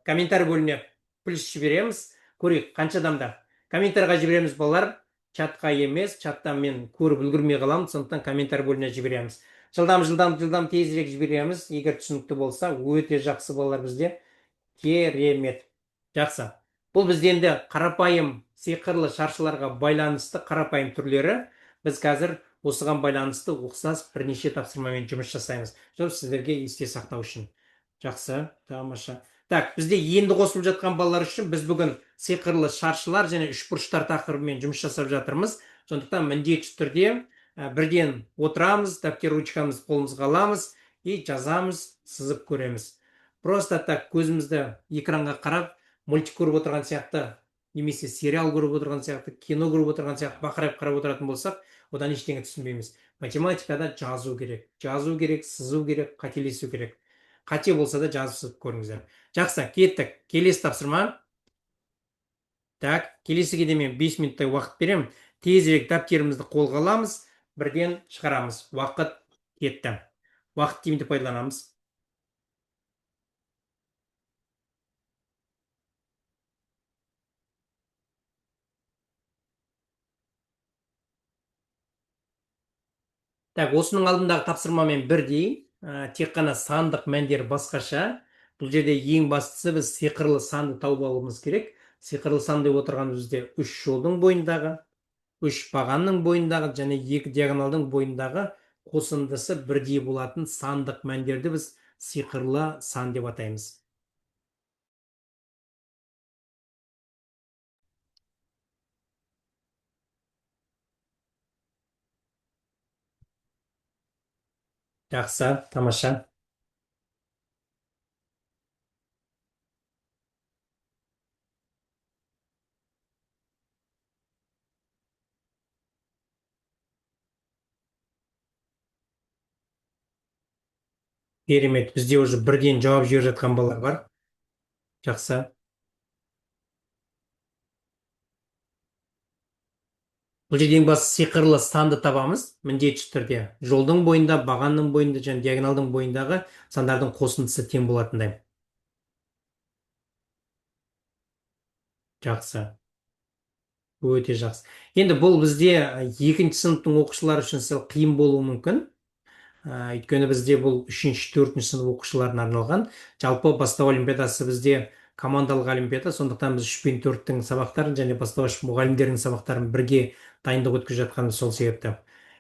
комментарий бөліміне плюс жібереміз. Көрейік, қанша адамда. Комментарийға жібереміз балалар, чатқа емес, чаттан мен көріп үлгермей қаламын, сондықтан комментарий бөліміне жібереміз. Жылдам тезірек жібереміз. Егер түсінікті болса, өте жақсы балалар бізде. Керемет. Жақсы. Бұл бізде енді қарапайым сиқырлы шаршыларға байланысты қарапайым түрлері. Біз қазір осыған байланысты ұқсас бірнеше тапсырмамен жұмыс жасаймыз. Сіздерге есте сақтау үшін. Жақсы, тамаша. Так, бізде енді қосылып жатқан балалар үшін біз бүгін сиқырлы шаршылар және үшбұрыштар тақырыбымен жұмыс жасап жатырмыз. Сондықтан міндетті түрде бірден отырамыз, дәптер ручкамызды қолымызға аламыз и жазамыз, сызып көреміз. Просто так көзімізді экранға қарап мультик көріп отырған сияқты немесе сериал көріп отырған сияқты, кино көріп отырған сияқты бақырайып қарап отыратын болсақ, одан ештеңе түсінбейміз. Математикада жазу керек, сызу керек, қателесу керек. Қате болса да жазып көріңіздер. Жақсы, кеттік. Келесі тапсырма. Так, келесіге де мен 5 минуттай уақыт беремін. Тезірек дәптерімізді қолға аламыз, бірден шығарамыз. Уақыт кетті. Уақыт тиімді пайдаланамыз. Так, осының алдындағы тапсырмамен бірдей, тек қана сандық мәндер басқаша. Бұл жерде ең бастысы біз сиқырлы санды тауып алуымыз керек. Сиқырлы сан деп отырғанымыз бізде 3 жолдың бойындағы, 3 бағанның бойындағы және 2 диагоналдың бойындағы қосындысы бірдей болатын сандық мәндерді біз сиқырлы сан деп атаймыз. Жақсы, тамаша. Керемет. Бізде уже бірден жауап жіберіп жатқан балалар бар. Жақсы. Бұл жерде ең бастысы сиқырлы санды табамыз міндетті түрде. Жолдың бойында, бағанның бойында және диагоналдың бойындағы сандардың қосындысы тең болатындай. Жақсы. Өте жақсы. Енді бұл бізде екінші сыныптың оқушылары үшін сәл қиын болуы мүмкін. Өйткені бізде бұл 3-4 сынып оқушыларына арналған. Жалпы бастау олимпиадасы бізде командалық олимпиада, сондықтан біз 3 пен 4-тің сабақтарын және бастауыш мұғалімдердің сабақтарын бірге дайындық өткізіп жатқанымыз сол себепті.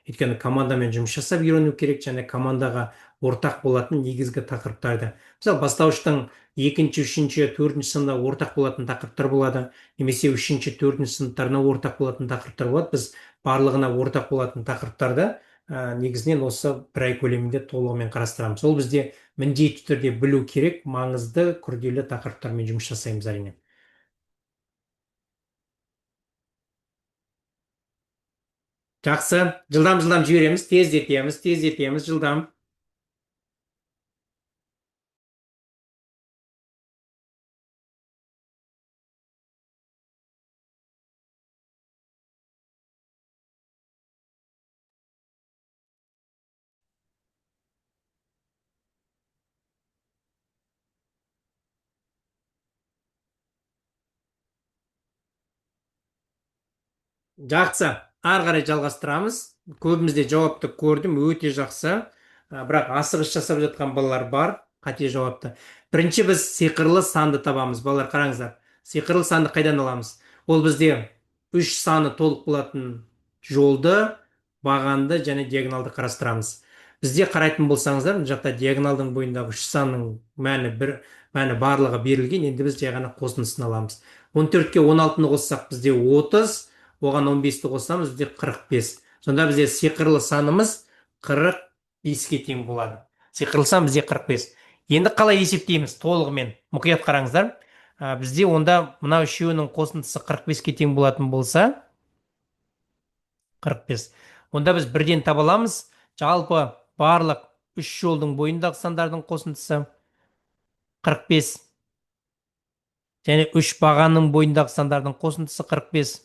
Өйткені командамен жұмыс жасап үйрену керек және командаға ортақ болатын негізгі тақырыптарды. Мысалы, бастауыштың 2-ші, 3-ші, 4-ші сында ортақ болатын тақырыптар болады, немесе 3-ші, 4-ші сыныптарына ортақ болатын тақырыптар болады. Біз барлығына ортақ болатын тақырыптарды негізінен осы бір ай көлемінде толығымен қарастырамыз. Ол бізде міндетті түрде білу керек, маңызды, күрделі тақырыптармен жұмыс жасаймыз әрине. Жақсы, жылдам жібереміз, тездетеміз, жылдам. Жақсы, ары қарай жалғастырамыз. Көбімізде жауапты көрдім, өте жақсы. Бірақ асығыс жасап жатқан балалар бар, қате жауапты. Бірінші біз сиқырлы санды табамыз. Балалар, қараңыздар. Сиқырлы санды қайдан аламыз? Ол бізде 3 саны толық болатын жолды, бағанды және диагоналды қарастырамыз. Бізде қарайтын болсаңыздар, мына жақта диагоналдың бойындағы 3 санның мәні барлығы берілген. Енді біз жай ғана қосындысын аламыз. 14-ке 16-ны қоссақ бізде 30, оған 15-ті қоссамыз бізде 45. Сонда бізде сиқырлы санымыз 45-ке тең болады. Сиқырлы сан бізде 45. Енді қалай есептейміз толығымен? Мұқият қараңыздар. Бізде онда мына үшеуінің қосындысы 45-ке тең болатын болса, 45. Онда біз бірден таба аламыз. Жалпы барлық 3 жолдың бойындағы сандардың қосындысы 45. Және 3 бағанның бойындағы сандардың қосындысы 45.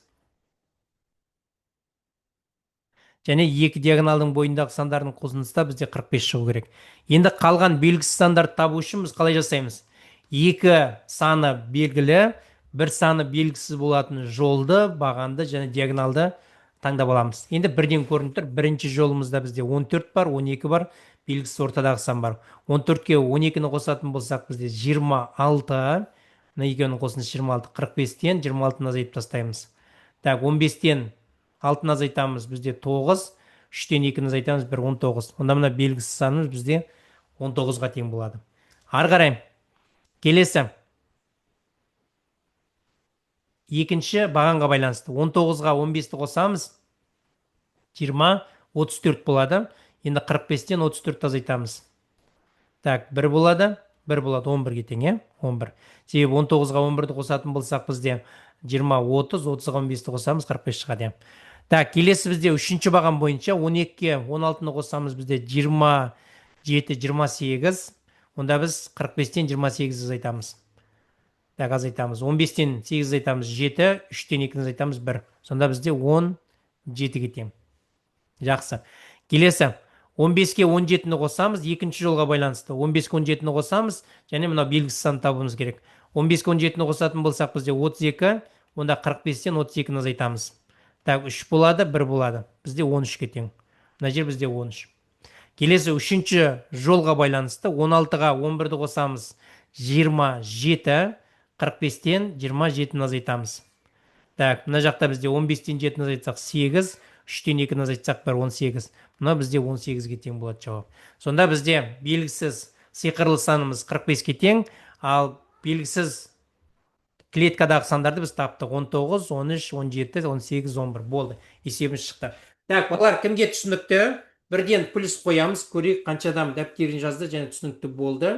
Және 2 диагоналдың бойындағы сандардың қосындысы да бізде 45 шығу керек. Енді қалған белгісіз сандарды табу үшін біз қалай жасаймыз? 2 саны белгілі, 1 саны белгісіз болатын жолды, бағанды және диагоналды таңдап аламыз. Енді бірден көрініп тұр. Бірінші жолымызда бізде 14 бар, 12 бар, белгісіз ортадағы сан бар. 14-ке 12-ні қосатын болсақ бізде 26. Мына екеуінің қосындысы 26, 45-тен 26-ны азайтып тастаймыз. Так, 15-тен 6-ны азайтамыз, бізде 9, 3-тен 2-ні азайтамыз, 1, 19. Онда мына белгісіз санымыз бізде 19-ға тең болады. Ары қарай Келесі, екінші бағанға байланысты. 19-ға 15-ті қосамыз, 20, 34 болады. Енді 45-тен 34 азайтамыз. Так, 1 болады, 1 болады, 11-ге тең, е? 11. Себебі 19-ға 11-ді қосатын болсақ бізде 20, 30, 30-ға 15-ті қосамыз, 45 шығады. Так, келесі бізде үшінші баған бойынша 12-ге 16-ны қосамыз бізде 27, 28. Онда біз 45-тен 28 азайтамыз. Так, азайтамыз. 15-тен 8 азайтамыз 7, 3-тен 2 азайтамыз 1. Сонда бізде 17-ге тең. Жақсы. Келесі. 15-ке 17-ні қосамыз, екінші жолға байланысты. 15-ке 17-ні қосамыз, және мына белгісіз санды табуымыз керек. 15-ке 17-ні қосатын болсақ бізде 32, онда 45-тен 32-ні азайтамыз. Так, 3 болады, 1 болады. Бізде 13-ке тең. Мына жер бізде 13. Келесі үшінші жолға байланысты. 16-ға 11-ді қосамыз, 27, 45-тен 27-ні азайтамыз. Так, мына жақта бізде 15-тен 7-ні азайтсақ 8, 3-тен 2-ні азайтсақ 1, 18. Мына бізде 18-ге тең болады жауап. Сонда бізде белгісіз сиқырлы санымыз 45-ке тең, ал белгісіз клеткадағы сандарды біз таптық. 19, 13, 17, 18, 11 болды. Есебіміз шықты. Так, балалар, кімге түсінікті? Бірден плюс қоямыз, көрейік қанша адам дәптерін жазды және түсінікті болды.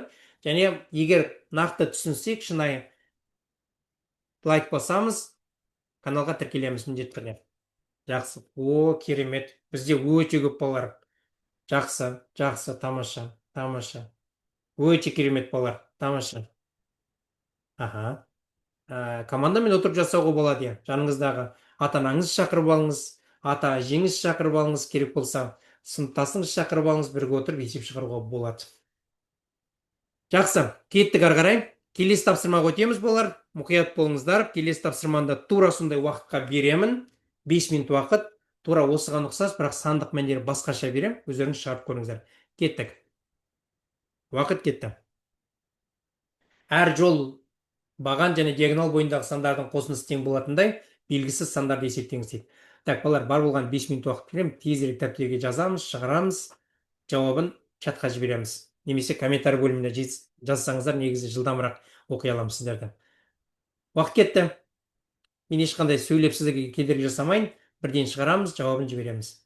Және егер нақты түсінсек, шынайы лайк басамыз, каналға тіркелеміз міндетті түрде. Жақсы. О, керемет. Бізде өте көп балалар. Жақсы, жақсы, тамаша, тамаша. Өте керемет балалар. Тамаша. Аха. Командамен отырып жасауға болады, иә. Жаныңыздағы ата-анаңыз шақырып алыңыз, ата-әжеңіз шақырып алыңыз, керек болса, сыныптасыңыз шақырып алыңыз, бірге отырып есеп шығаруға болады. Жақсы, кеттік ары қарай. Келесі тапсырмаға өтеміз болар. Мұқият болыңыздар. Келесі тапсырманда тура сондай уақытқа беремін. 5 минут уақыт. Тура осыған ұқсас, бірақ сандық мәндері басқаша берем. Өздеріңіз шығарып көріңіздер. Кеттік. Уақыт кетті. Әр жол баған және диагонал бойындағы сандардың қосындысы тең болатындай белгісіз сандарды есептеңіз дейді. Так, балалар, бар болған 5 минут уақыт беремін. Тезірек дәптерге жазамыз, шығарамыз, жауабын чатқа жібереміз. Немесе комментарий бөліміне жазсаңыздар, негізі жылдамырақ оқи аламыз сіздерді. Уақыт кетті. Мен ешқандай сөйлеп сіздерге кедергі жасамайын. Бірден шығарамыз, жауабын жібереміз.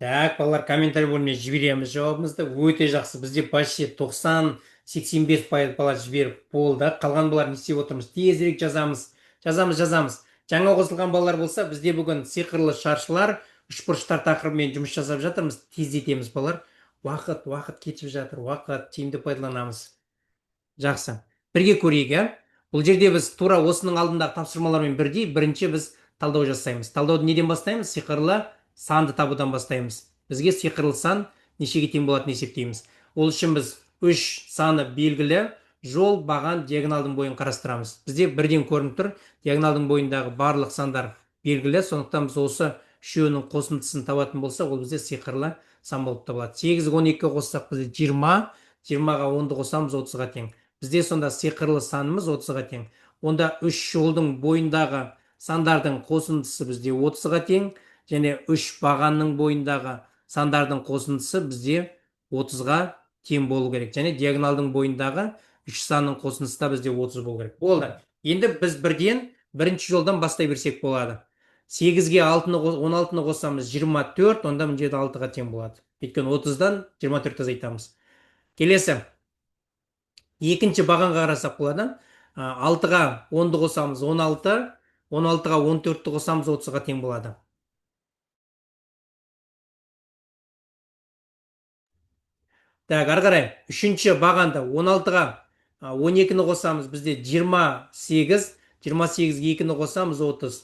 Так, балалар, комментарий бөліміне жібереміз жауабымызды. Өте жақсы. Бізде почти 90-85% бала жіберіп болды. Қалған балалар не істеп отырмыз? Тезірек жазамыз. Жазамыз. Жаңа қосылған балалар болса, бізде бүгін сиқырлы шаршылар, үшбұрыштар тақырыбымен жұмыс жасап жатырмыз. Тездетеміз балалар. Уақыт кетіп жатыр. Уақыт тиімді пайдаланамыз. Жақсы. Бірге көрейік, ә? Бұл жерде біз тура осының алдындағы тапсырмалармен бірдей, бірінші біз талдау жасаймыз. Талдауды неден бастаймыз? Сиқырлы санды табудан бастаймыз. Бізге сиқырлы сан нешеге тең болатынын есептейміз. Ол үшін біз 3 саны белгілі, жол, баған, диагоналдың бойын қарастырамыз. Бізде бірден көрініп тұр, диагоналдың бойындағы барлық сандар белгілі, сондықтан біз осы үшеуінің қосындысын табатын болсақ, ол бізде сиқырлы сан болып табылады. 8-ге 12-ге қоссақ бізде 20, 20-ға 10-ды қосамыз 30-ға тең. Бізде сонда сиқырлы санымыз 30-ға тең. Онда 3 жолдың бойындағы сандардың қосындысы бізде 30-ға тең, және 3 бағанның бойындағы сандардың қосындысы бізде 30-ға тең болу керек. Және диагоналдың бойындағы үш санның қосындысы да бізде 30 болу керек. Болды. Енді біз бірден бірінші жолдан бастай берсек болады. 8-ге 16-ны қосамыз 24, онда мына жерде 6-ға тең болады. Өйткені 30-дан 24 азайтамыз. Келесі. Екінші бағанға қарасақ болады. 6-ға 10-ды қосамыз 16, 16-ға 14-ті қосамыз 30-ға тең болады. Так, ары қарай. Үшінші бағанда 16-ға 12-ні қосамыз бізде 28, 28-ге 2-ні қосамыз 30.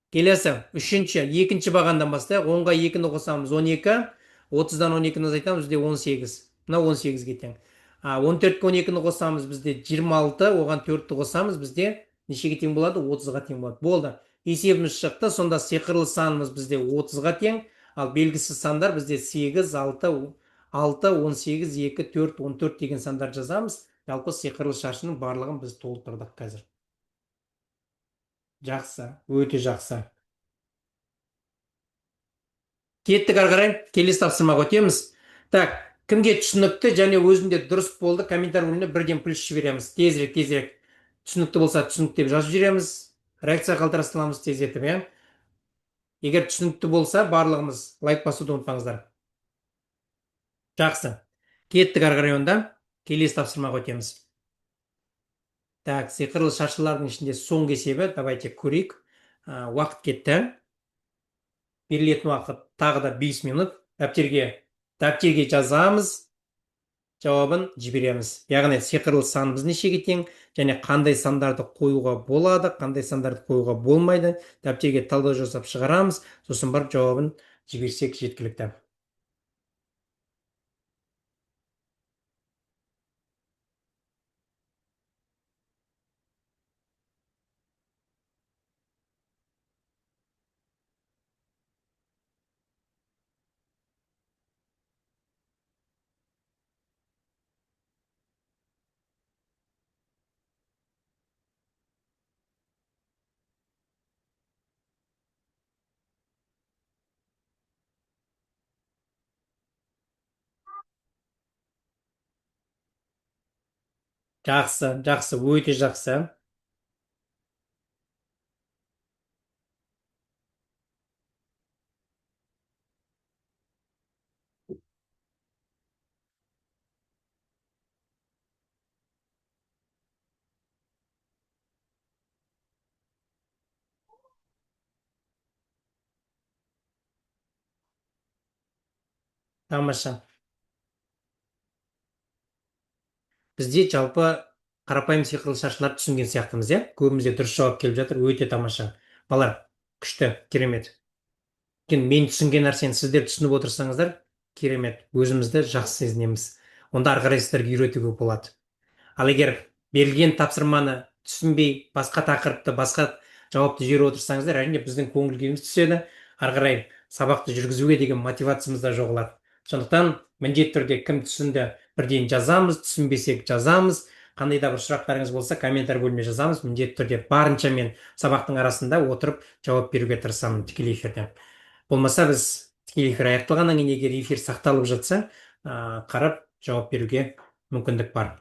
Келесі, үшінші, екінші бағандан бастайық. 10-ға 2-ні қосамыз 12, 30-дан 12-ні азайтамыз бізде 18. Мына 18-ге тең. 14-ке 12-ні қосамыз бізде 26, оған 4-ті қосамыз бізде нешеге тең болады? 30-ға тең болады. Болды. Есебіміз шықты. Сонда сиқырлы санымыз бізде 30-ға тең, ал белгісіз сандар бізде 8, 6, 18, 2, 4, 14 деген сандар жазамыз. Жалпы сиқырлы шаршының барлығын біз толтырдық қазір. Жақсы, өте жақсы. Кеттік ары қарай, келесі тапсырмаға өтеміз. Так, кімге түсінікті және өзінде дұрыс болды, комментарий бөліміне бірден плюс жібереміз. Тезірек. Түсінікті болса түсінікті деп жазып жібереміз. Реакция қалдырастырамыз тездетіп, иә. Егер түсінікті болса, барлығымыз лайк басуды ұмытпаңыздар. Жақсы. Кеттік ары қарай онда, келесі тапсырмаға өтеміз. Так, сиқырлы шаршылардың ішінде соңғы есебі, давайте көрейік. Уақыт кетті. Берілетін уақыт тағы да 5 минут. Дәптерге жазамыз, жауабын жібереміз. Яғни сиқырлы санымыз нешеге тең, және қандай сандарды қоюға болады, қандай сандарды қоюға болмайды. Дәптерге талдау жасап шығарамыз, сосын барып жауабын жіберсек жеткілікті. Жақсы, өте жақсы. Тамаша. Бізде жалпы қарапайым сиқырлы шаршыларды түсінген сияқтымыз, иә? Көбімізде дұрыс жауап келіп жатыр, өте тамаша. Балалар, күшті, керемет. Мен түсінген нәрсені сіздер түсініп отырсаңыздар, керемет, өзімізді жақсы сезінеміз. Онда ары қарай сіздерге үйретуге болады. Ал егер берілген тапсырманы түсінбей, басқа тақырыпты, басқа жауапты жіберіп отырсаңыздар, әрине біздің көңіл күйіміз түседі, ары қарай сабақты жүргізуге деген мотивациямыз да жоғалады. Сондықтан міндетті түрде кім түсінді бірден жазамыз, түсінбесек жазамыз. Қандай да бір сұрақтарыңыз болса, комментарий бөліміне жазамыз. Міндетті түрде барынша мен сабақтың арасында отырып жауап беруге тырысамын тікелей эфирде. Болмаса біз тікелей эфир аяқталғаннан кейін егер эфир сақталып жатса, қарап жауап беруге мүмкіндік бар.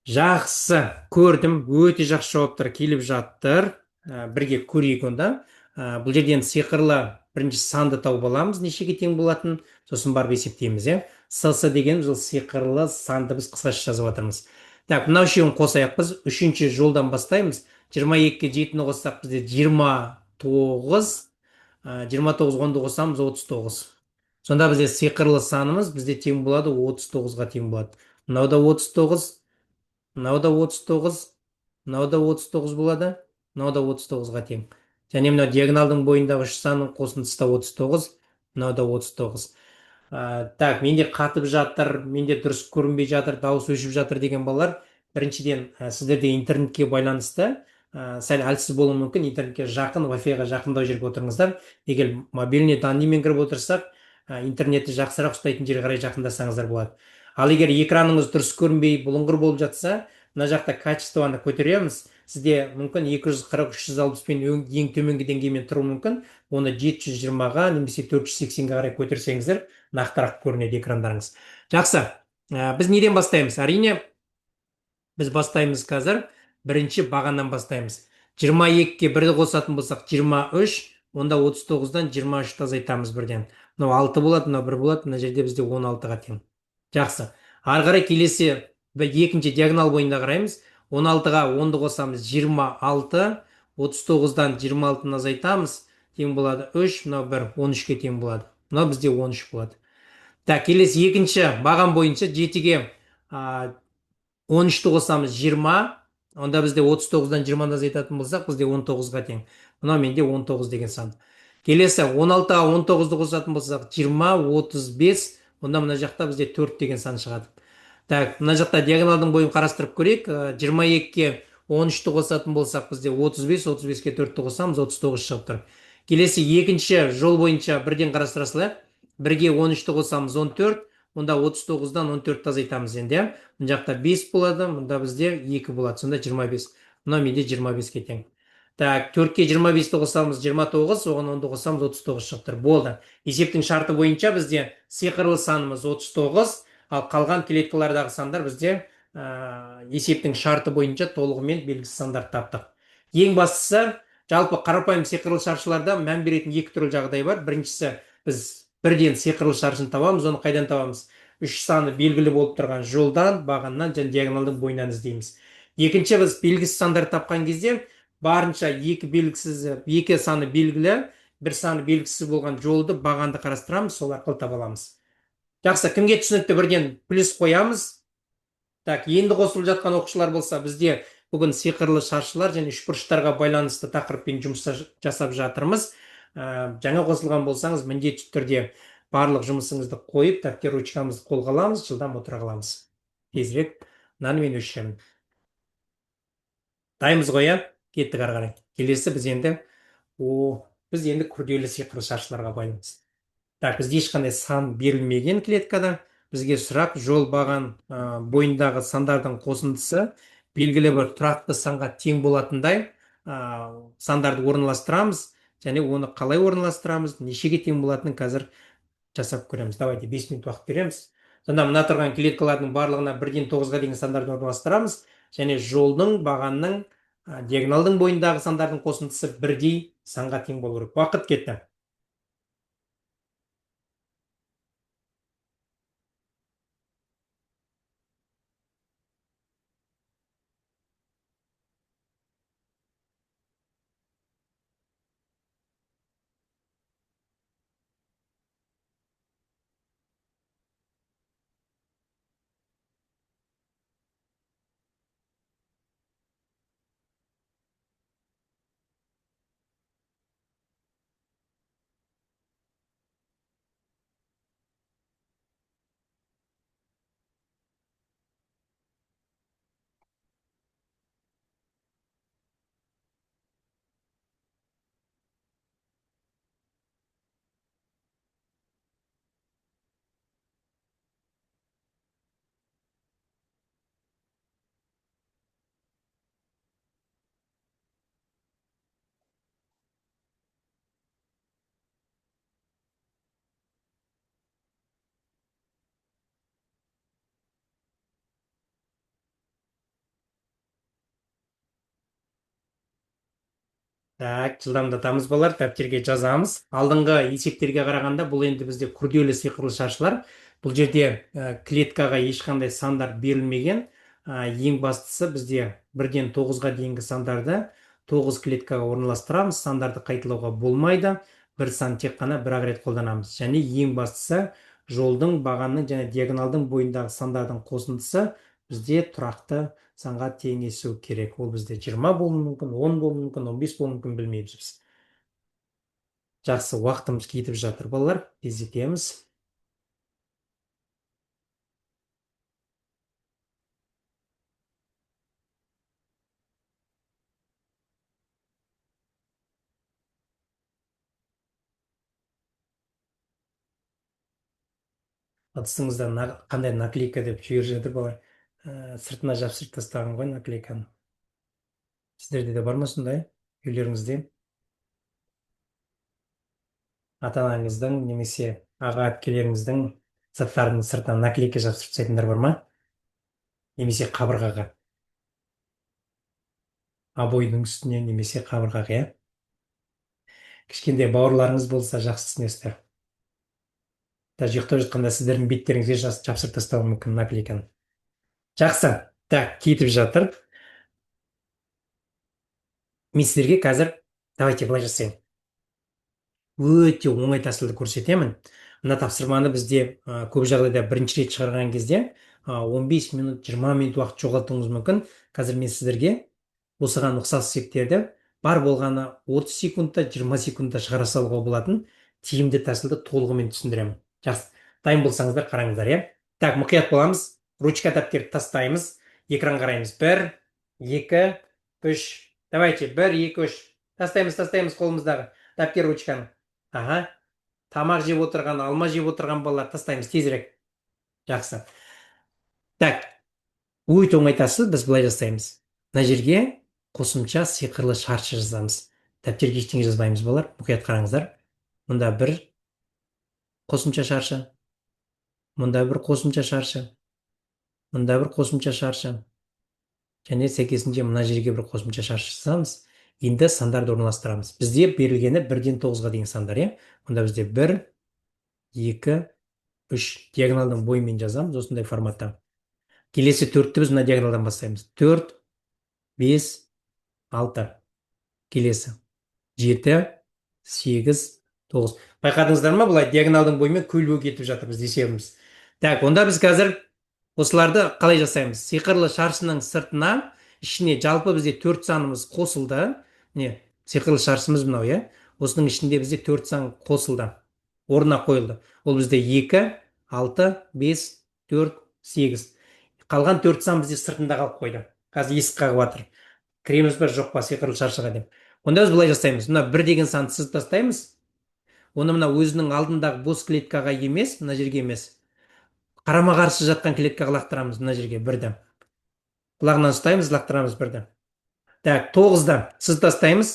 Жақсы, көрдім, өте жақсы жауаптар келіп жатыр. Бірге көрейік онда. Бұл жерден сиқырлы бірінші санды тауып аламыз, нешеге тең болатын, сосын барып есептейміз, иә. СС деген бұл сиқырлы санды біз қысқаша жазып жатырмыз. Так, мынау үшеуін қосайық біз. Үшінші жолдан бастаймыз. 22-ге 7-ні қоссақ бізде 29, 29 10-ды қосамыз 39. Сонда бізде сиқырлы санымыз бізде тең болады 39-ға тең болады. Мынау да 39, мынау да 39, мынау да 39 болады, мынау да 39-ға тең. Және мынау диагоналдың бойындағы үш санның қосындысы да 39, мынау да 39. Так, менде қатып жатыр, менде дұрыс көрінбей жатыр, дауыс өшіп жатыр деген балалар, біріншіден сіздерде интернетке байланысты сәл әлсіз болуы мүмкін, интернетке жақын, Wi-Fi-ға жақындау жерге отырыңыздар. Егер мобильный данныймен кіріп отырсақ, интернетті жақсырақ ұстайтын жерге қарай жақындасаңыздар болады. Ал егер экраныңыз дұрыс көрінбей бұлыңғыр болып жатса, мына жақта качествоны көтереміз. сізде мүмкін 240 360 пен ең төменгі деңгеймен тұруы мүмкін. Оны 720-ға немесе 480-ге қарай көтерсеңіздер нақтырақ көрінеді экрандарыңыз. Жақсы. Біз неден бастаймыз? Әрине, біз бастаймыз қазір бірінші бағаннан бастаймыз. 22-ге 1-ді қосатын болсақ 23, онда 39-дан 23 азайтамыз бірден. Мынау 6 болады, мынау 1 болады, мына жерде бізде 16-ға тең. Жақсы. Ары қарай келесі екінші диагонал бойында қараймыз. 16-ға 10-ды қосамыз 26, 39-дан 26-ны азайтамыз, тең болады 3, мынау 1, 13-ке тең болады. Мынау бізде 13 болады. Так, келесі екінші баған бойынша 7-ге 13-ті қосамыз 20, онда бізде 39-дан 20-ны азайтатын болсақ, бізде 19-ға тең. Мынау менде 19 деген сан. Келесі 16-ға 19-ды қосатын болсақ 20, 35, онда мына жақта бізде 4 деген сан шығады. Так, мына жақта диагоналдың бойын қарастырып көрейік. 22-ге 13-ті қосатын болсақ, бізде 35, 35-ке 4-ті қосамыз, 39 шығып тұр. Келесі екінші жол бойынша бірден қарастыра салайық. 1-ге 13-ті қосамыз 14, онда 39-дан 14-ті азайтамыз енді. Мына жақта 5 болады, мұнда бізде 2 болады, сонда 25. Мына менде 25-ке тең. Так, 4-ке 25-ті қосамыз 29, оған 10-ды қосамыз 39 шығып тұр. Болды. Есептің шарты бойынша бізде сиқырлы санымыз 39, ал қалған клеткалардағы сандар бізде есептің шарты бойынша толығымен белгісіз сандарды таптық. Ең бастысы, жалпы қарапайым сиқырлы шаршыларда мән беретін екі түрлі жағдай бар. Біріншісі, біз бірден сиқырлы шаршыны табамыз, оны қайдан табамыз? Үш саны белгілі болып тұрған жолдан, бағаннан және диагоналдың бойынан іздейміз. Екінші, біз белгісіз сандарды тапқан кезде барынша екі саны белгілі, бір саны белгісіз болған жолды, бағанды қарастырамыз, сол арқылы таба аламыз. Жақсы, кімге түсінікті бірден плюс қоямыз. Так, енді қосылып жатқан оқушылар болса, бізде бүгін сиқырлы шаршылар және үшбұрыштарға байланысты тақырыппен жұмыс жасап жатырмыз. Жаңа қосылған болсаңыз, міндетті түрде барлық жұмысыңызды қойып, дәптер ручкамызды қолға аламыз, жылдам отыра қаламыз. Тезірек мынаны мен өлшемін. Дайынбыз ғой, иә? Кеттік ары қарай. Келесі біз енді күрделі сиқырлы шаршыларға байланысты. Так, бізде ешқандай сан берілмеген клеткада. Бізге сұрақ жол баған бойындағы сандардың қосындысы белгілі бір тұрақты санға тең болатындай сандарды орналастырамыз, және оны қалай орналастырамыз, нешеге тең болатынын қазір жасап көреміз. Давайте 5 минут уақыт береміз. Сонда мына тұрған клеткалардың барлығына 1-ден 9-ға дейін сандарды орналастырамыз, және жолдың, бағанның, диагоналдың бойындағы сандардың қосындысы бірдей санға тең болу керек. Уақыт кетті. Так, жылдамдатамыз балалар, дәптерге жазамыз. Алдыңғы есептерге қарағанда бұл енді бізде күрделі сиқырлы шаршылар. Бұл жерде клеткаға ешқандай сандар берілмеген. Ең бастысы бізде 1-ден 9-ға дейінгі сандарды 9 клеткаға орналастырамыз. Сандарды қайталауға болмайды. Бір сан тек қана бір-ақ рет қолданамыз. Және ең бастысы жолдың, бағанның және диагоналдың бойындағы сандардың қосындысы бізде тұрақты санға теңесу керек. Ол бізде 20 болуы мүмкін, 10 болуы мүмкін, 15 болуы мүмкін, білмейміз біз. Жақсы, уақытымыз кетіп жатыр балалар, тездетеміз. Ыдысыңызда қандай наклейка деп жіберіп жатыр балалар. Сыртына жапсырып тастаған ғой наклейканы. Сіздерде де бар ма сондай үйлеріңізде ата анаңыздың немесе аға әпкелеріңіздің заттарының сыртынан наклейка жапсырып тастайтындар бар ма? Немесе қабырғаға, обойдың үстіне немесе қабырғаға, иә? Кішкентай бауырларыңыз болса жақсы түсінесіздер. Даже ұйықтап жатқанда сіздердің беттеріңізге жапсырып тастауы мүмкін наклейканы. Жақсы. Так, кетіп жатыр. Мен сіздерге қазір давайте былай жасайын. Өте оңай тәсілді көрсетемін. Мына тапсырманы бізде көп жағдайда бірінші рет шығарған кезде 15 минут, 20 минут уақыт жоғалтуыңыз мүмкін. Қазір мен сіздерге осыған ұқсас есептерді бар болғаны 30 секундта, 20 секундта шығара салуға болатын тиімді тәсілді толығымен түсіндіремін. Жақсы, дайын болсаңыздар қараңыздар, иә? Так, мұқият боламыз. Ручка дәптерді тастаймыз. Экран қараймыз. 1, 2, 3. Давайте, 1, 2, 3. Тастаймыз қолымыздағы дәптер ручканы. Ага. Тамақ жеп отырған, алма жеп отырған балалар тастаймыз тезірек. Жақсы. Так, өте оңай тәсіл, біз былай жасаймыз. Мына жерге қосымша сиқырлы шаршы жазамыз. Дәптерге ештеңе жазбаймыз балалар. Мұқият қараңыздар. Мұнда бір қосымша шаршы. Мұнда бір қосымша шаршы. Мұнда бір қосымша шаршы. Және сәйкесінше мына жерге бір қосымша шаршы жазамыз. Енді сандарды орналастырамыз. Бізде берілгені 1-ден 9-ға дейін сандар, иә? Мұнда бізде 1, 2, 3 диагоналдың бойымен жазамыз осындай форматта. Келесі 4-ті біз мына диагоналдан бастаймыз. 4, 5, 6. Келесі 7, 8, 9. Байқадыңыздар ма, бұлай диагоналдың бойымен көлбеу кетіп жатыр біз есебіміз. Так, онда біз қазір осыларды қалай жасаймыз? Сиқырлы шаршының сыртына, ішіне жалпы бізде 4 санымыз қосылды. Не, сиқырлы шаршымыз мынау, иә? Осының ішінде бізде 4 сан қосылды. Орнына қойылды. Ол бізде 2, 6, 5, 4, 8. Қалған 4 сан бізде сыртында қалып қойды. Қазір есік қағып жатыр. Кіреміз бе жоқ па сиқырлы шаршыға деп. Онда біз былай жасаймыз. Мына 1 деген санды сызып тастаймыз. Оны мына өзінің алдындағы бос клеткаға емес, мына жерге емес. Қарама қарсы жатқан клеткаға лақтырамыз мына жерге 1-ді. Құлағынан ұстаймыз, лақтырамыз 1-ді. Так, 9-ды сызып тастаймыз.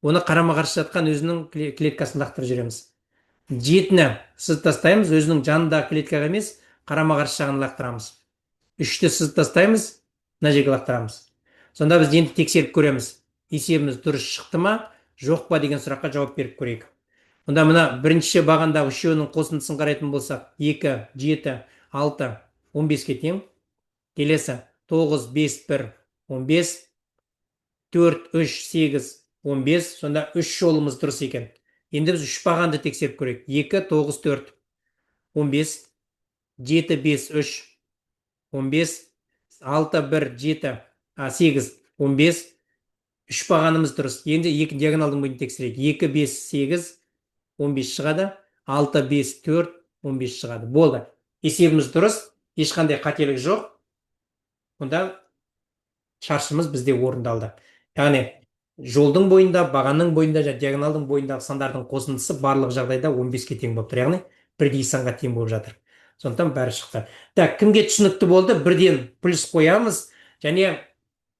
Оны қарама қарсы жатқан өзінің клеткасын лақтырып жібереміз. 7-ні сызып тастаймыз, өзінің жанындағы клеткаға емес, қарама қарсы жағын лақтырамыз. 3-ті сызып тастаймыз, мына жерге лақтырамыз. Сонда біз енді тексеріп көреміз. Есебіміз дұрыс шықты ма, жоқ па деген сұраққа жауап беріп көрейік. Онда мына бірінші бағандағы үшеуінің қосындысын қарайтын болсақ, 2, 7, 6, 15-ке тең. Келесі 9, 5, 1, 15, 4, 3, 8, 15. Сонда 3 жолымыз дұрыс екен. Енді біз 3 бағанды тексеріп көрейік. 2, 9, 4, 15, 7, 5, 3, 15, 6, 1, 7, 8, 15. 3 бағанымыз дұрыс. Енді 2 диагоналдың бойын тексерейік. 2, 5, 8, 15 шығады. 6, 5, 4, 15 шығады. Болды. Есебіміз дұрыс. Ешқандай қателік жоқ. Онда шаршымыз бізде орындалды. Яғни жолдың бойында, бағанның бойында және диагоналдың бойындағы сандардың қосындысы барлық жағдайда 15-ке тең болып тұр. Яғни бірдей санға тең болып жатыр. Сондықтан бәрі шықты. Так, кімге түсінікті болды? 1-ден плюс қоямыз. Және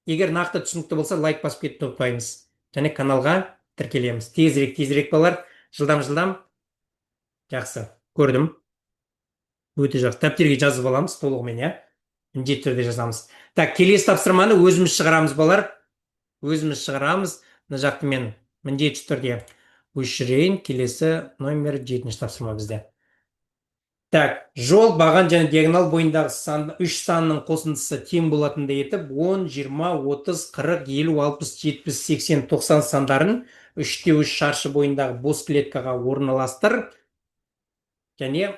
егер нақты түсінікті болса, лайк басып кетуді ұмытпаймыз. Және каналға тіркелеміз. Тезірек балалар. Жылдам. Жақсы. Көрдім. Өте жақсы. Дәптерге жазып аламыз толығымен, иә? Міндетті түрде жазамыз. Так, келесі тапсырманы өзіміз шығарамыз балалар. Өзіміз шығарамыз. Мына жақты мен міндетті түрде өшірейін. Келесі номер 7-ші тапсырма бізде. Так, жол, баған және диагонал бойындағы 3 санның қосындысы тең болатындай етіп 10, 20, 30, 40, 50, 60, 70, 80, 90 сандарын 3-те 3 шаршы бойындағы бос клеткаға орналастыр және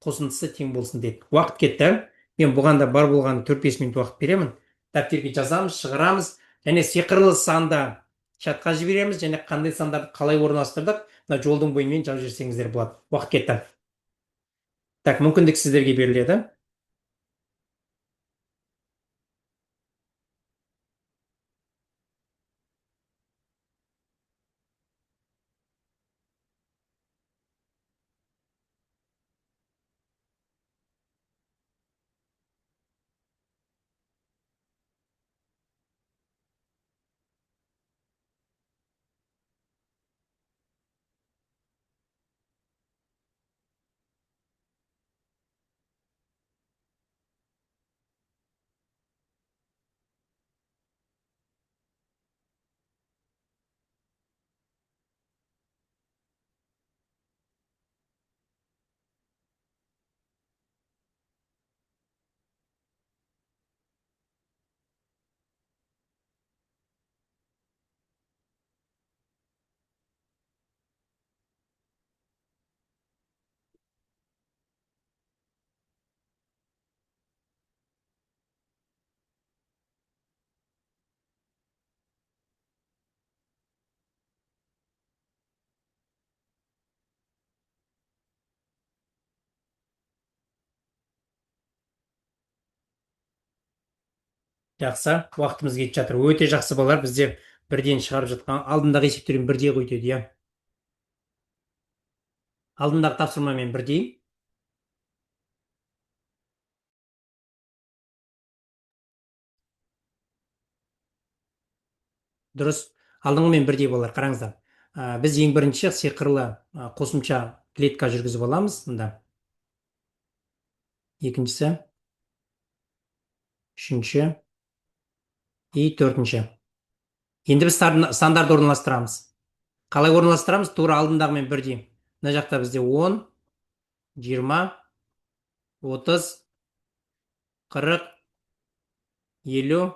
қосындысы тең болсын дейді. Уақыт кетті. Мен бұған да бар болған 4-5 минут уақыт беремін. Дәптерге жазамыз, шығарамыз және сиқырлы санды чатқа жібереміз және қандай сандарды қалай орналастырдық, мына жолдың бойымен жазып жіберсеңіздер болады. Уақыт кетті. Так, мүмкіндік сіздерге беріледі. Жақсы, уақытымыз кетіп жатыр. Өте жақсы балалар, бізде бірден шығарып жатқан алдындағы есептермен бірдей ғой деді, иә. Алдындағы тапсырмамен бірдей. Дұрыс. Алдыңғымен бірдей балалар, қараңыздар. Біз ең бірінші сиқырлы қосымша клетка жүргізіп аламыз. Мында. Екіншісі, үшінші и төртінші. Енді біз сандарды орналастырамыз. Қалай орналастырамыз? Тура алдындағымен бірдей. Мына жақта бізде 10, 20, 30, 40, 50,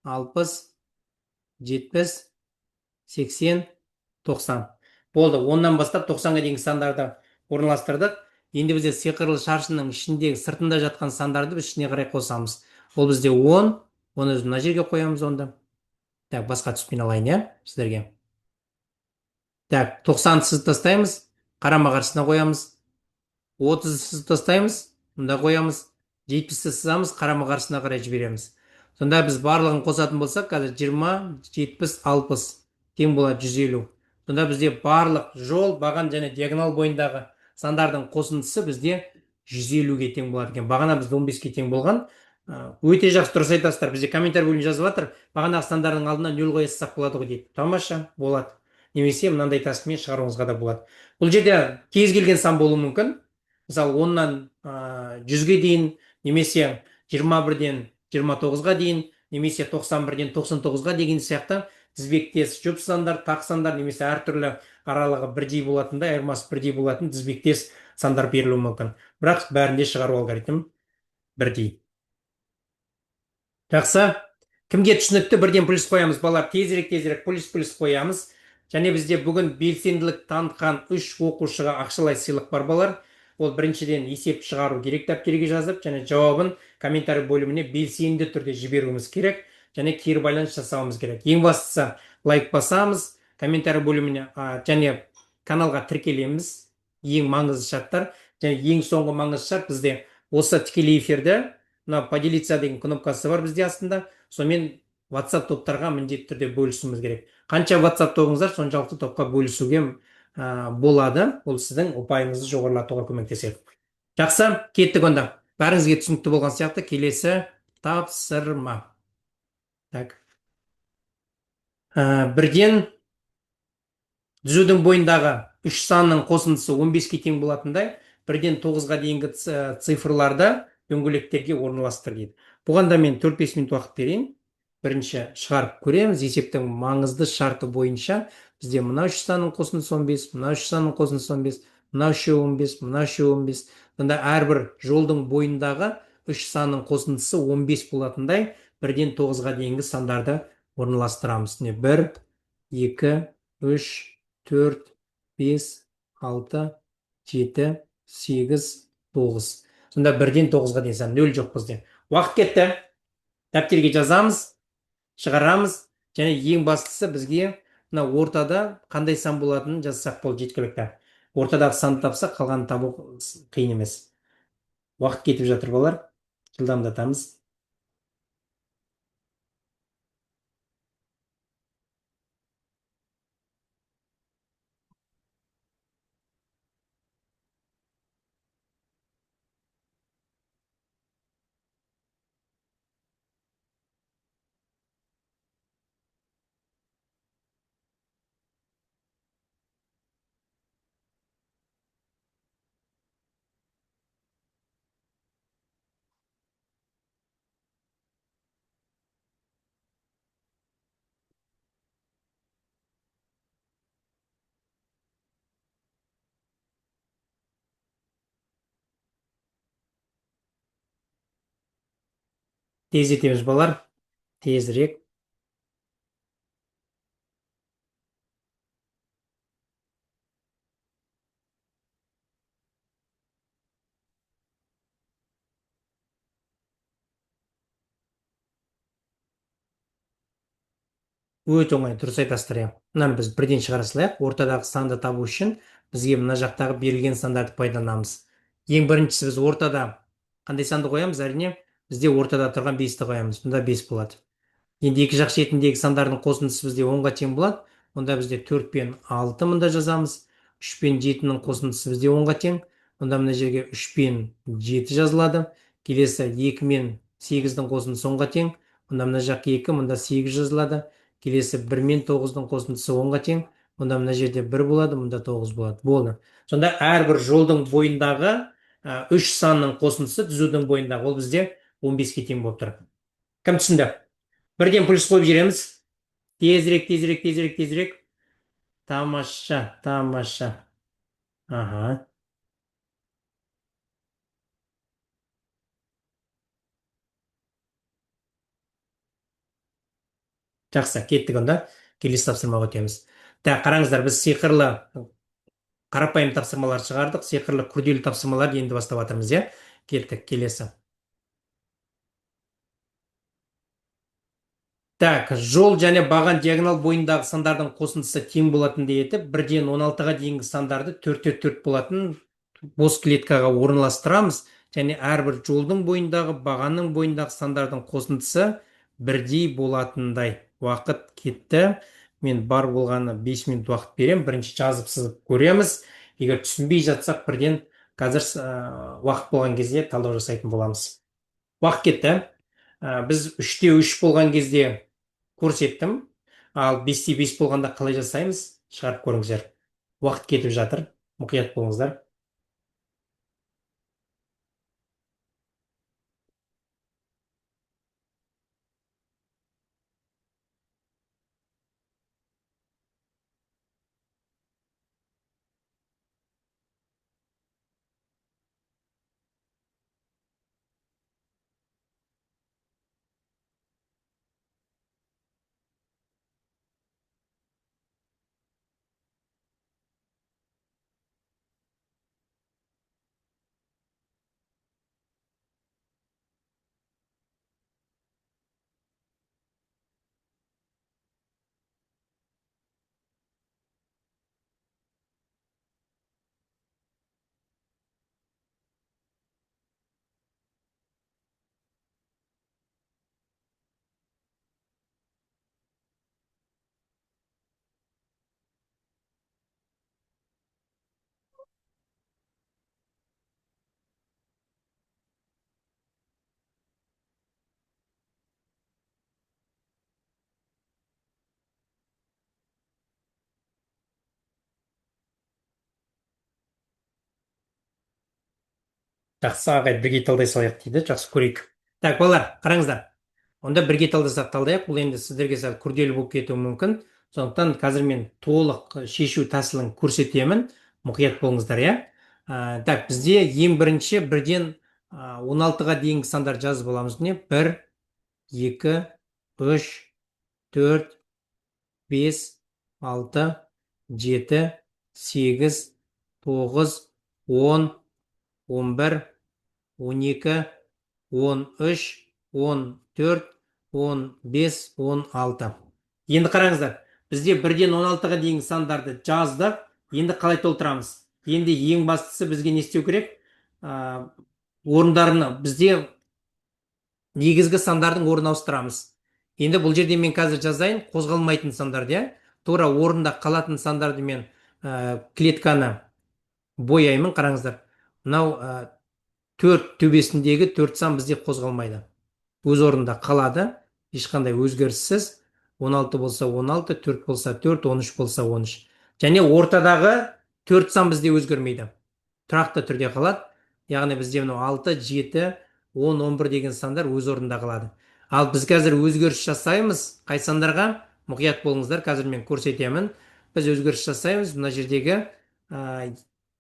60, 70, 80, 90. Болды. 10-нан бастап 90-ға дейінгі сандарды орналастырдық. Енді бізде сиқырлы шаршының ішіндегі сыртында жатқан сандарды біз ішіне қарай қосамыз. Ол бізде 10, оны мына жерге қоямыз онда. Так, басқа түспен алайын, иә, сіздерге. Так, 90-ды сызып тастаймыз, қарама қарсысына қоямыз. 30-ды сызып тастаймыз, мында қоямыз. 70-ті сызамыз, қарама қарсысына қарай жібереміз. Сонда біз барлығын қосатын болсақ, қазір 20, 70, 60 тең болады 150. Сонда бізде барлық жол, баған және диагонал бойындағы сандардың қосындысы бізде 150-ге тең болады екен. Бағана бізде 15-ке тең болған. Өте жақсы, дұрыс айтасыздар. Бізде комментарий бөлімі жазып жатыр. Бағанағы сандардың алдына 0 қоя салсақ болады ғой дейді. Тамаша, болады. Немесе мынандай тәсілмен шығаруыңызға да болады. Бұл жерде кез келген сан болуы мүмкін. Мысалы 10-нан 100-ге дейін, немесе 21-ден 29-ға дейін, немесе 91-ден 99-ға деген сияқты тізбектес жұп сандар, тақ сандар, немесе әртүрлі аралығы бірдей болатындай, айырмасы бірдей болатын тізбектес сандар берілуі мүмкін. Бірақ бәрінде шығару алгоритм бірдей. Жақсы. Кімге түсінікті, бірден плюс қоямыз. Балалар, тезірек плюс қоямыз. Және бізде бүгін белсенділік танытқан 3 оқушыға ақшалай сыйлық бар, балалар. Ол біріншіден есеп шығару керек дәптерге жазып, және жауабын комментарий бөліміне белсенді түрде жіберуіміз керек, және кері байланыс жасауымыз керек. Ең бастысы лайк басамыз, комментарий бөліміне және каналға тіркелеміз. Ең маңызды шарттар. Және ең соңғы маңызды шарт, бізде осы тікелей эфирді мына поделиться деген кнопкасы бар бізде астында. Сонымен WhatsApp топтарға міндетті түрде бөлісуіміз керек. Қанша WhatsApp тобыңыздар, соншалықты топқа бөлісуге болады. Ол сіздің ұпайыңызды жоғарылатуға көмектеседі. Жақсы, кеттік онда. Бәріңізге түсінікті болған сияқты, келесі тапсырма. Так. Бірден түзудің бойындағы 3 санның қосындысы 15-ке тең болатындай, бірден 9-ға дейінгі цифрларды дөңгелектерге орналастыр дейді. Бұған да мен 4-5 минут уақыт берейін. Бірінші шығарып көреміз. Есептің маңызды шарты бойынша бізде мына 3 санның қосындысы 15, мына 3 санның қосындысы 15, мына 15, мына 15. Сонда әрбір жолдың бойындағы 3 санның қосындысы 15 болатындай, бірден 9-ға дейінгі сандарды орналастырамыз. 1, 2, 3, 4, 5, 6, 7, 8, 9. Сонда бірден 9-ға дейін сан, 0 жоқ бізде. Уақыт кетті. Дәптерге жазамыз, шығарамыз, және ең бастысы бізге мына ортада қандай сан болатынын жазсақ болды, жеткілікті. Ортадағы санды тапсақ, қалғанын табу қиын емес. Уақыт кетіп жатыр, балалар. Жылдамдатамыз. Тездетеміз, балалар. Тезірек. Өте оңай, дұрыс айтасыздар. Мынаны біз бірден шығара салайық. Ортадағы санды табу үшін бізге мына жақтағы берілген сандарды пайдаланамыз. Ең біріншісі біз ортада қандай санды қоямыз? Әрине бізде ортада тұрған 5-ті қоямыз. Мұнда 5 болады. Енді екі жақ шетіндегі сандардың қосындысы бізде 10-ға тең болады. Онда бізде 4 пен 6 мұнда жазамыз. 3 пен 7-нің қосындысы бізде 10-ға тең. Онда мына жерге 3 пен 7 жазылады. Келесі 2 мен 8-дің қосындысы 10-ға тең. Онда мына жақ 2, мұнда 8 жазылады. Келесі 1 мен 9-ның қосындысы 10-ға тең. Онда мына жерде 1 болады, мұнда 9 болады. Болды. Сонда әрбір жолдың бойындағы 3 санның қосындысы түзудің бойындағы ол бізде 15-ке тең болып тұр. Кім түсінді? Бірден плюс қойып жібереміз. Тезірек, тезірек, тезірек, тезірек. Тамаша, тамаша. Ага. Жақсы, кеттік онда. Келесі тапсырмаға өтеміз. Қараңыздар, біз сиқырлы қарапайым тапсырмалар шығардық. Сиқырлы күрделі тапсырмаларды енді бастап жатырмыз, иә? Кеттік, келесі. Жол және баған диагонал бойындағы сандардың қосындысы тең болатын етіп, 1-ден 16-ға дейінгі сандарды 4-4 болатын бос клеткаға орналастырамыз, және әрбір жолдың бойындағы бағанның бойындағы сандардың қосындысы бірдей болатындай. Уақыт кетті. Мен бар болғаны 5 минут уақыт берем. Бірінші жазып сызып көреміз. Егер түсінбей жатсақ, бірден қазір уақыт болған кезде талдау жасайтын боламыз. Уақыт кетті. Біз 3-те 3 болған кезде көрсеттім. Ал 5-те 5 болғанда қалай жасаймыз? Шығарып көріңіздер. Уақыт кетіп жатыр. Мұқият болыңыздар. Жақсы, ағай, бірге талдай салайық дейді. Жақсы, көрейік. Балалар, қараңыздар. Онда бірге талдасақ талдайық. Бұл енді сіздерге сәл күрделі болып кетуі мүмкін. Сондықтан қазір мен толық шешу тәсілін көрсетемін. Мұқият болыңыздар, иә? Бізде ең бірінші 1-ден 16-ға дейінгі сандар жазып аламыз. 1, 2, 3, 4, 5, 6, 7, 8, 9, 10, 11, 12, 13, 14, 15, 16. Енді қараңыздар, бізде 1-ден 16-ға дейінгі сандарды жаздық. Енді қалай толтырамыз? Енді ең бастысы бізге не істеу керек? Орындарына бізде негізгі сандардың орнын ауыстырамыз. Енді бұл жерде мен қазір жазайын қозғалмайтын сандарды, иә? Тура орында қалатын сандарды мен клетканы бояймын. Қараңыздар. Мынау 4 төбесіндегі 4 сан бізде қозғалмайды. Өз орнында қалады, ешқандай өзгеріссіз. 16 болса 16, 4 болса 4, 13 болса 13. Және ортадағы 4 сан бізде өзгермейді. Тұрақты түрде қалады. Яғни бізде 6, 7, 10, 11 деген сандар өз орнында қалады. Ал біз қазір өзгеріс жасаймыз. Қай сандарға? Мұқият болыңыздар, қазір мен көрсетемін. Біз өзгеріс жасаймыз мына жердегі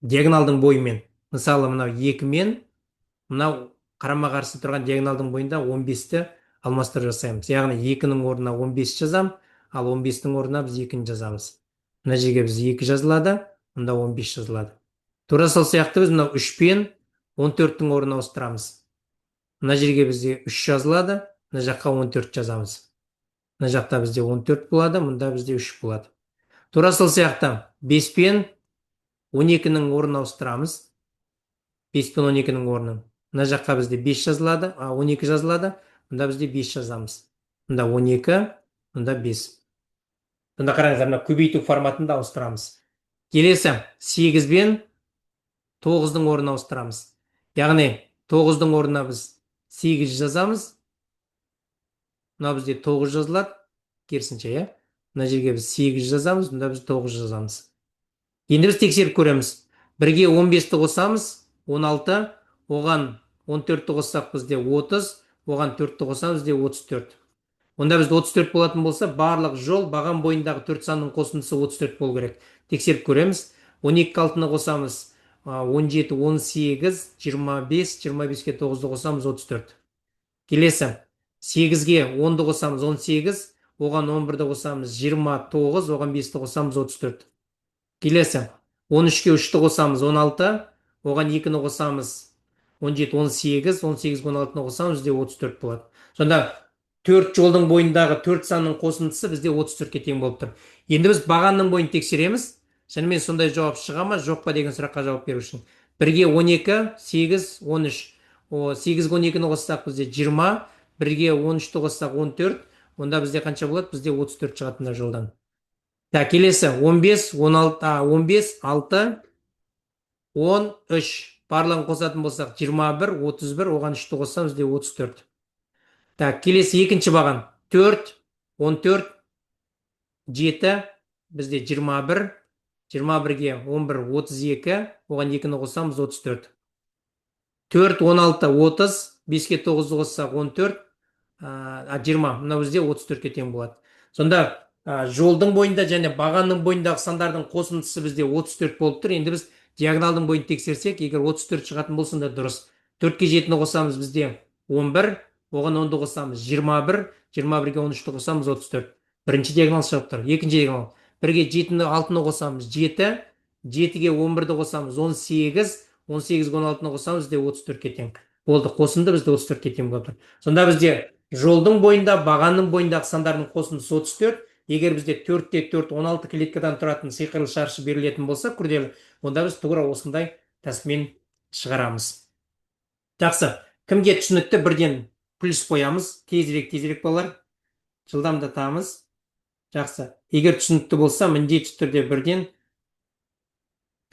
диагоналдың бойымен. Мысалы, мынау 2 мен мынау қарама-қарсы тұрған диагоналдың бойында 15-ті алмастырып жасаймыз. Яғни 2-нің орнына 15 жазам, ал 15-тің орнына біз 2-ні жазамыз. Мына жерге біз 2 жазылады, мында 15 жазылады. Тура сол сияқты біз мынау 3 пен 14-тің орнына ауыстырамыз. Мына жерге бізде 3 жазылады, мына жаққа 14 жазамыз. Мына жақта бізде 14 болады, мында бізде 3 болады. Тура сол сияқты 5 пен 12-нің орнына ауыстырамыз. 5 пен 12-нің орнын. мына жаққа бізде 5 жазылады, 12 жазылады. Мұнда бізде 5 жазамыз. Мұнда 12, мұнда 5. Мұнда қараңыздар, мына көбейту форматында ауыстырамыз. Келесі 8 бен 9-дың орнына ауыстырамыз. Яғни 9-дың орнына біз 8 жазамыз. Мына бізде 9 жазылады. Керісінше, иә. Мына жерге біз 8 жазамыз, мұнда біз 9 жазамыз. Енді біз тексеріп көреміз. 1-ге 15-ті қосамыз, 16, оған 14-ті қоссақ бізде 30, оған 4-ті қосамыз бізде 34. Онда бізде 34 болатын болса, барлық жол баған бойындағы 4 санның қосындысы 34 болу керек. Тексеріп көреміз. 12 алтыны қосамыз, 17, 18, 25, 25-ке 9-ды қосамыз 34. Келесі 8-ге 10-ды қосамыз 18, оған 11-ді қосамыз 29, оған 5-ті қосамыз 34. Келесі 13-ке 3-ті қосамыз 16, оған 2-ні қосамыз 17, 18, 18, 16-ны қосамыз бізде 34 болады. Сонда 4 жолдың бойындағы 4 санның қосындысы бізде 34-ке тең болып тұр. Енді біз бағанның бойын тексереміз. Шынымен сондай жауап шыға ма, жоқ па деген сұраққа жауап беру үшін. 1-ге 12, 8, 13. 8-ге 12-ні қоссақ бізде 20, 1-ге 13-ті қоссақ 14. Онда бізде қанша болады? Бізде 34 шығады мына жолдан. Так, келесі 15, 16, 15, 6, 13. Барлығын қосатын болсақ 21, 31, оған 3-ті қоссам бізде 34. Так, келесі екінші баған 4, 14, 7, бізде 21, 21-ге 11, 32, оған 2-ні қоссамыз 34. 4, 16, 30, 5-ке 9-ды қоссақ 14, 20, мына бізде 34-ке тең болады. Сонда жолдың бойында және бағанның бойындағы сандардың қосындысы бізде 34 болып тұр. Енді біз диагоналдың бойын тексерсек, егер 34 шығатын болса да дұрыс. 4-ке 7-ні қосамыз бізде 11, оған 10-ды қосамыз 21, 21-ге 13-ті қосамыз 34. Бірінші диагонал шығып тұр. Екінші диагонал. 1-ге 7-ні 6-ны қосамыз 7, 7-ге 11-ді қосамыз 18, 18-ге 16-ны қосамыз бізде 34-ке тең. Болды, қосынды бізде 34-ке тең болып тұр. Сонда бізде жолдың бойында, бағанның бойындағы сандардың қосындысы 34. Егер бізде 4-те 4, 16 клеткадан тұратын сиқырлы шаршы берілетін болса, күрделі, онда біз тура осындай тәсілмен шығарамыз. Жақсы, кімге түсінікті бірден плюс қоямыз. Тезірек балалар. Жылдамдатамыз. Жақсы. Егер түсінікті болса, міндетті түрде бірден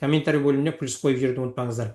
комментарий бөліміне плюс қойып жіберуді ұмытпаңыздар.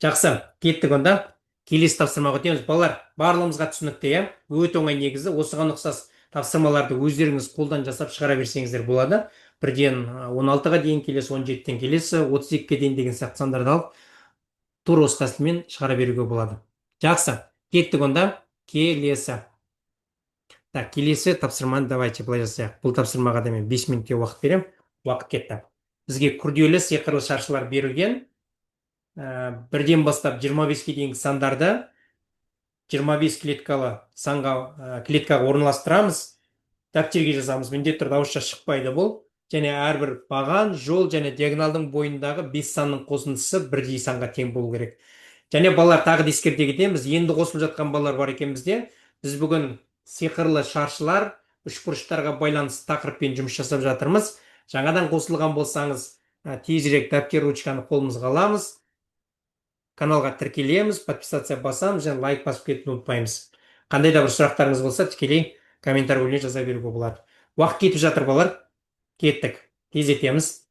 Жақсы, кеттік онда. Келесі тапсырмаға өтеміз. Балалар, барлығымызға түсінікті, иә? Өте оңай негізі. Осыған ұқсас тапсырмаларды өздеріңіз қолдан жасап шығара берсеңіздер болады. Бірден 16-ға дейін келесі, 17-тен келесі, 32-ге дейін деген сияқты сандарды алып, тура осы тәсілмен шығара беруге болады. Жақсы, кеттік онда. Келесі. Так, келесі тапсырманы давайте былай жасайық. Бұл тапсырмаға да мен 5 минутке уақыт берем. Уақыт кетті. Бізге күрделі сиқырлы шаршылар берілген. Бірден бастап 25-ке дейінгі сандарды 25 клеткалы клеткаға орналастырамыз. Дәптерге жазамыз. Міндетті түрде ауызша шықпайды бұл. Және әрбір баған, жол және диагоналдың бойындағы 5 санның қосындысы бірдей санға тең болу керек. Және балалар, тағы да ескерте кетеміз. Енді қосылып жатқан балалар бар екен бізде. Біз бүгін сиқырлы шаршылар, үшбұрыштарға байланысты тақырыппен жұмыс жасап жатырмыз. Жаңадан қосылған болсаңыз, тезірек дәптер ручканы қолымызға аламыз. Каналға тіркелеміз, подписация басамыз, және лайк басып кетуді ұмытпаймыз. Қандай да бір сұрақтарыңыз болса, тікелей комментарий бөліміне жаза беруге болады. Уақыт кетіп жатыр балалар. Кеттік. Тездетеміз.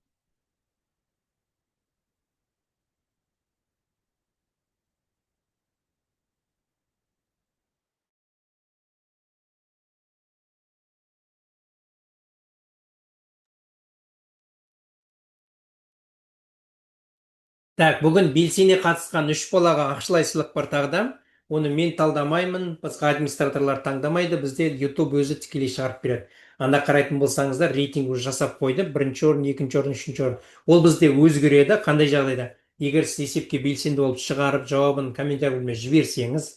Так, бүгін белсене қатысқан 3 балаға ақшалай сыйлық бар тағы да. Оны мен талдамаймын, басқа администраторлар таңдамайды, бізде YouTube өзі тікелей шығарып береді. Анда қарайтын болсаңыздар, рейтинг уже жасап қойды. 1-ші орын, 2-ші орын, 3-ші орын. Ол бізде өзгереді. Қандай жағдайда? егер сіз есепке белсенді болып шығарып жауабын комментарий бөліміне жіберсеңіз,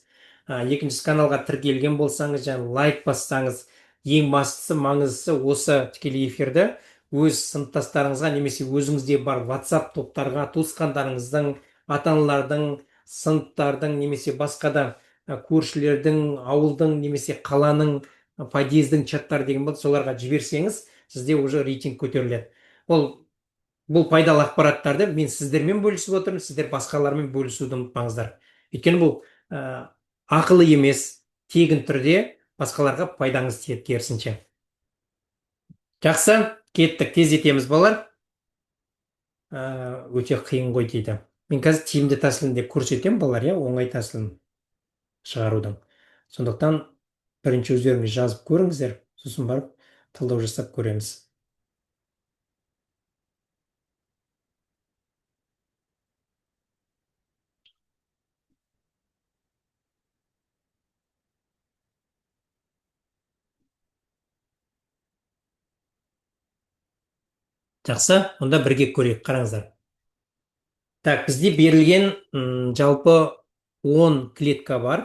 екінші каналға тіркелген болсаңыз, және лайк бассаңыз, ең бастысы маңыздысы осы тікелей эфирді өз сыныптастарыңызға немесе өзіңізде бар WhatsApp топтарға, туысқандарыңыздың, ата аналардың, сыныптардың немесе басқа да көршілердің, ауылдың немесе қаланың подъездің чаттары деген болады, соларға жіберсеңіз, сізде уже рейтинг көтеріледі. ол бұл пайдалы ақпараттарды мен сіздермен бөлісіп отырмын, сіздер басқалармен бөлісуді ұмытпаңыздар. Өйткені бұл ақылы емес, тегін түрде басқаларға пайдаңыз тиеді керісінше. Жақсы, кеттік, тез етеміз балалар. Өте қиын ғой дейді. Мен қазір тиімді тәсілін де көрсетемін балалар, оңай тәсілін шығарудың. Сондықтан бірінші өздеріңіз жазып көріңіздер, сосын барып талдау жасап көреміз. Жақсы, онда бірге көрейік, қараңыздар. Так, бізде берілген жалпы 10 клетка бар.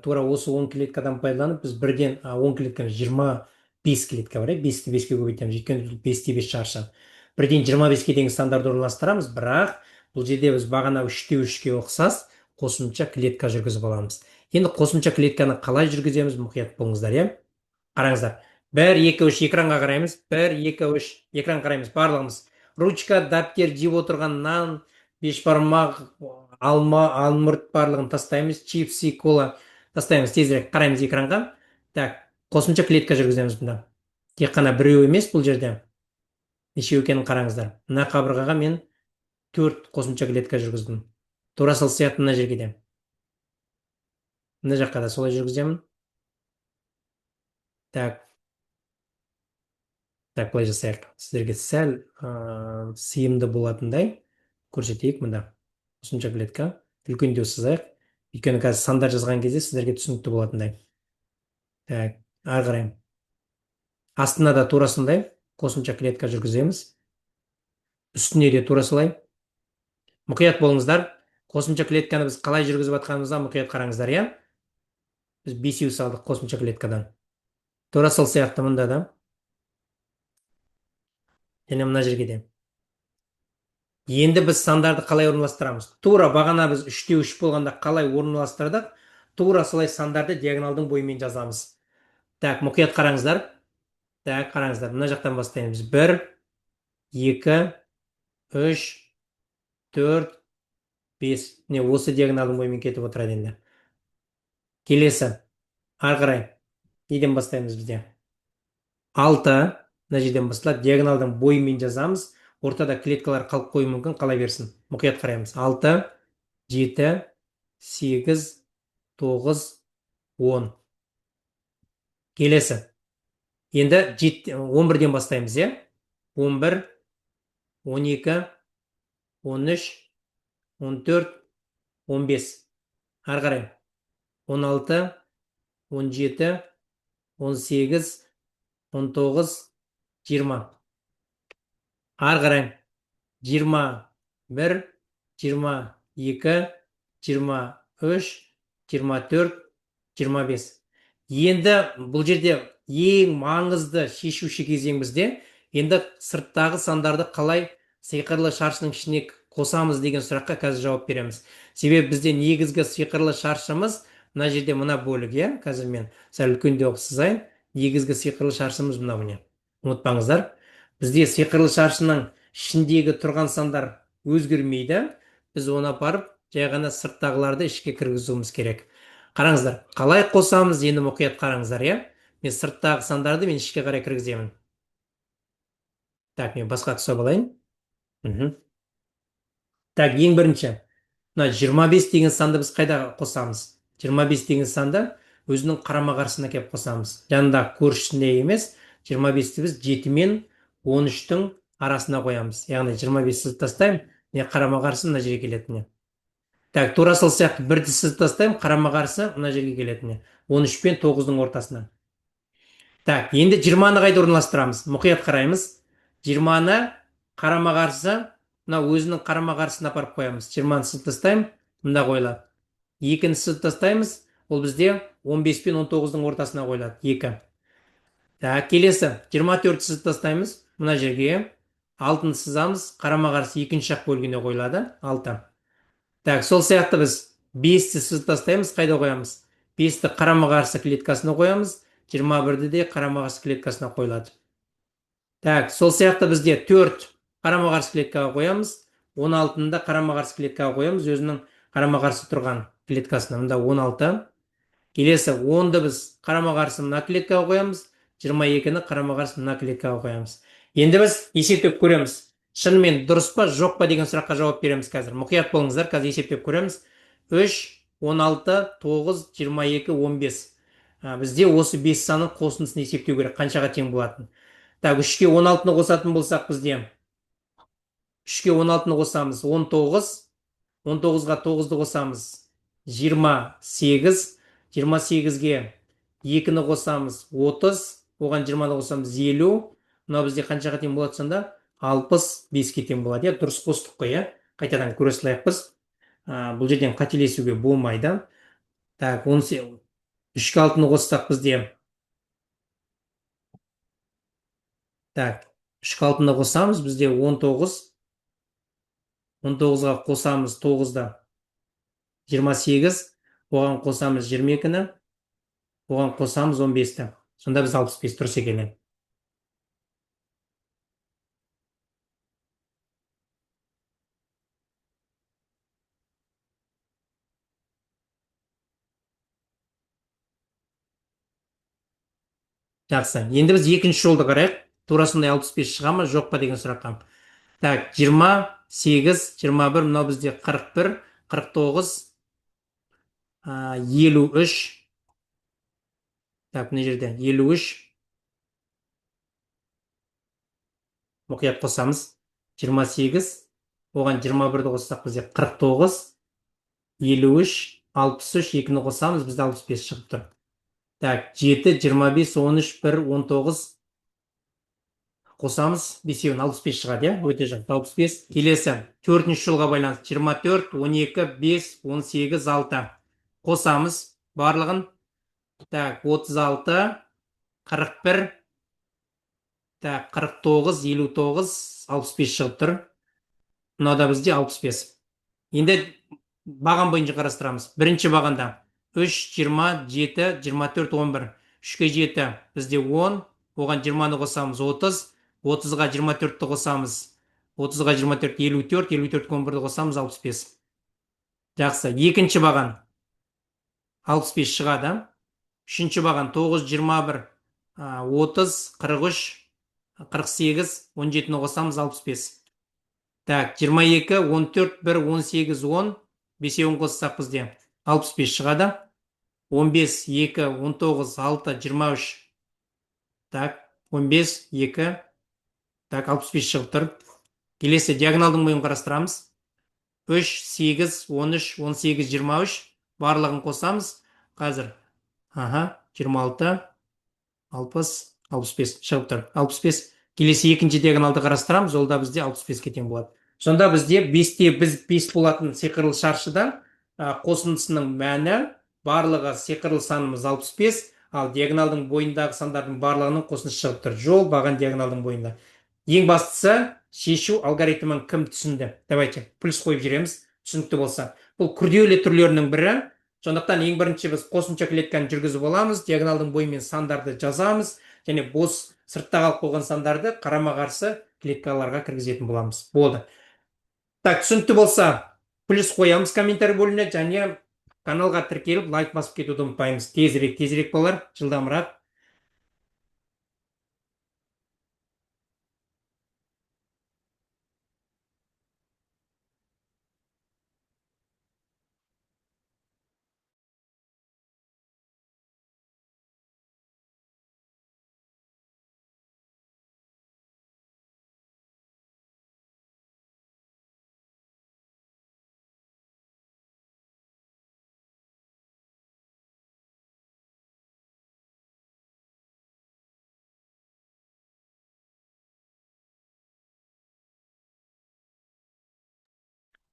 Тура осы 10 клеткадан пайдаланып, біз бірден 10 клетканы 25 клетка бар, 5-ті 5-ке көбейтеміз, өйткені 5-те 5 шаршы. Бірден 25-ке дейін стандартты орналастырамыз, бірақ бұл жерде біз бағана 3-те 3-ке ұқсас қосымша клетка жүргізіп аламыз. Енді қосымша клетканы қалай жүргіземіз, мұқият болыңыздар, қараңыздар. 1, 2, 3 экранға қараймыз. 1, 2, 3 экран қараймыз барлығымыз. Ручка, дәптер, жеп отырған нан, бешбармақ, алма, алмұрт барлығын тастаймыз. Чипсы, кола тастаймыз. Тезірек қараймыз экранға. Так, қосымша клетка жүргіземіз бұнда. Тек қана біреу емес бұл жерде. Нешеу екенін қараңыздар. Мына қабырғаға мен 4 қосымша клетка жүргіздім. Тура сол сияқты мына жерге де. Мына жаққа да солай жүргіземін. Так, былай жасайық. Сіздерге сәл сыйымды болатындай көрсетейік мұнда. Қосымша клетка. Үлкендеу сызайық. Өйткені қазір сандар жазған кезде сіздерге түсінікті болатындай. Так, ары қарай. Астына да тура сондай қосымша клетка жүргіземіз. Үстіне де тура солай. Мұқият болыңыздар. Қосымша клетканы біз қалай жүргізіп жатқанымызда мұқият қараңыздар, Біз 5 салдық қосымша клеткадан. Тура сол сияқты мұнда да. Және мына жерге де. Енді біз сандарды қалай орналастырамыз? Тура бағана біз 3-те 3 болғанда қалай орналастырдық? Тура солай сандарды диагоналдың бойымен жазамыз. Так, мұқият қараңыздар. Так, қараңыздар. Мына жақтан бастаймыз. 1, 2, 3, 4, 5. Не, осы диагоналдың бойымен кетіп отырады енді. Келесі. Ары қарай. Неден бастаймыз бізде? 6. Мына жерден басталады. Диагоналдың бойымен жазамыз. Ортада клеткалар қалып қою мүмкін, қала берсін. Мұқият қараймыз. 6, 7, 8, 9, 10. Келесі. Енді 11-ден бастаймыз, 11, 12, 13, 14, 15. Ары қарай. 16, 17, 18, 19, 20. Ары қарай. 21, 22, 23, 24, 25. Енді бұл жерде ең маңызды шешуші кезең бізде. Енді сырттағы сандарды қалай сиқырлы шаршының ішіне қосамыз деген сұраққа қазір жауап береміз. Себебі бізде негізгі сиқырлы шаршымыз мына жерде мына бөлік, қазір мен сәл үлкендеу сызайын. Негізгі сиқырлы шаршымыз мына міне. Ұмытпаңыздар. Бізде сиқырлы шаршының ішіндегі тұрған сандар өзгермейді. Біз оны апарып, жай ғана сырттағыларды ішке кіргізуіміз керек. Қараңыздар, қалай қосамыз, енді мұқият қараңыздар, Мен сырттағы сандарды мен ішке қарай кіргіземін. Так, мен басқа түсіп алайын. Так, ең бірінші. Мына 25 деген санды біз қайда қосамыз? 25 деген санды өзінің қарама-қарсысына келіп қосамыз. Жанында көршісіне емес, 25-ті біз 7 мен 13-тің арасына қоямыз. Яғни 25-ті тастаймын, не қарама-қарсы мына жерге келетіне. Так, тура сол сияқты 1-ді сызып тастаймын, қарама-қарсы мына жерге келетіне. 13 пен 9-дың ортасына. Так, енді 20-ны қайда орналастырамыз? Мұқият қараймыз. 20-ны қарама-қарсы мына өзінің қарама қарсысына апарып қоямыз. 20-ны сызып тастаймын, мында қойылады. 2-ні сызып тастаймыз, ол бізде 15 пен 19-дың ортасына қойылады. 2. Так, келесі 24-ті сызып тастаймыз, мына жерге. 6-ны сызамыз, қарама қарсы екінші жақ бөлігіне қойылады. 6. Так, сол сияқты біз 5-ті сызып тастаймыз, қайда қоямыз? 5-ті қарама қарсы клеткасына қоямыз, 21-ді де қарама қарсы клеткасына қойылады. Так, сол сияқты бізде 4 қарама қарсы клеткаға қоямыз, 16-ны да қарама қарсы клеткаға қоямыз, өзінің қарама қарсы тұрған клеткасына. Мында 16. Келесі 10-ды біз қарама қарсы мына клеткаға қоямыз, 22-ні қарама қарсы мына клеткаға қоямыз. Енді біз есептеп көреміз. Шынымен дұрыс па, жоқ па деген сұраққа жауап береміз қазір. Мұқият болыңыздар, қазір есептеп көреміз. 3, 16, 9, 22, 15. Бізде осы 5 санның қосындысын есептеу керек, қаншаға тең болатын. Так, 3-ке 16-ны қосатын болсақ бізде 3-ке 16-ны қосамыз 19, 19-ға 9-ды қосамыз 28, 28-ге 2-ні қосамыз 30, оған 20-ны қосамыз 50. Мынау бізде қаншаға тең болады сонда? 65-ке тең болады. Дұрыс қостық қой, қайтадан көре салайық біз. Бұл жерден қателесуге болмайды. Так, 3-ке 6-ны қоссақ бізде. Так, 3-ке 6-ны қосамыз бізде 19. 19-ға қосамыз 9-да 28, оған қосамыз 22-ні, оған қосамыз 15-ті. Сонда біз 65 дұрыс екен. Жақсы. Енді біз екінші жолды қарайық. Тура сондай 65 шыға ма, жоқ па деген сұраққа. Так, 28, 21, мынау бізде 41, 49, 53. Так, мына жерде 53. Мұқият қосамыз. 28, оған 21-ді қоссақ бізде 49, 53, 63, 2-ні қосамыз, бізде 65 шығып тұр. Так, 7, 25, 13, 1, 19 қосамыз, 5-еуін 65 шығады, өте жақсы, 65. Келесі, 4-ші жолға байланысты 24, 12, 5, 18, 6. Қосамыз барлығын. Так, 36, 41, так, 49, 59, 65 шығып тұр. Мынада бізде 65. Енді баған бойынша қарастырамыз. Бірінші бағанда 3, 20, 7, 24, 11. 3-ке 7 бізде 10, оған 20-ны қосамыз 30, 30-ға 24-ті қосамыз, 30-ға 24, 54, 54-ке 11-ді қосамыз 65. Жақсы, екінші баған 65 шығады. Үшінші баған 9, 21, 30, 43, 48, 17-ні қосамыз 65. Так, 22, 14, 1, 18, 10, 5-еуін қоссақ бізде 65 шығады. 15, 2, 19, 6, 23. Так, 15, 2, так, 65 шығып тұр. Келесі диагоналдың бойын қарастырамыз. 3, 8, 13, 18, 23. Барлығын қосамыз. Қазір 26, 60, 65 шығып тұр. 65. Келесі екінші диагоналды қарастырамыз. Ол да бізде 65-ке тең болады. Сонда бізде 5-те 5 болатын сиқырлы шаршыда қосындысының мәні барлығы сиқырлы санымыз 65, ал диагоналдың бойындағы сандардың барлығының қосындысы шығып тұр. Жол баған диагоналдың бойында. Ең бастысы шешу алгоритмін кім түсінді? Давайте плюс қойып жүреміз, түсінікті болса. Бұл күрделі түрлерінің бірі. Сондықтан ең бірінші біз қосымша клетканы жүргізіп аламыз, диагоналдың бойымен сандарды жазамыз, және бос сыртта қалып қойған сандарды қарама қарсы клеткаларға кіргізетін боламыз. Болды. Так, түсінікті болса, плюс қоямыз комментарий бөліміне, және каналға тіркеліп лайк басып кетуді ұмытпаймыз. Тезірек болар, жылдамырақ.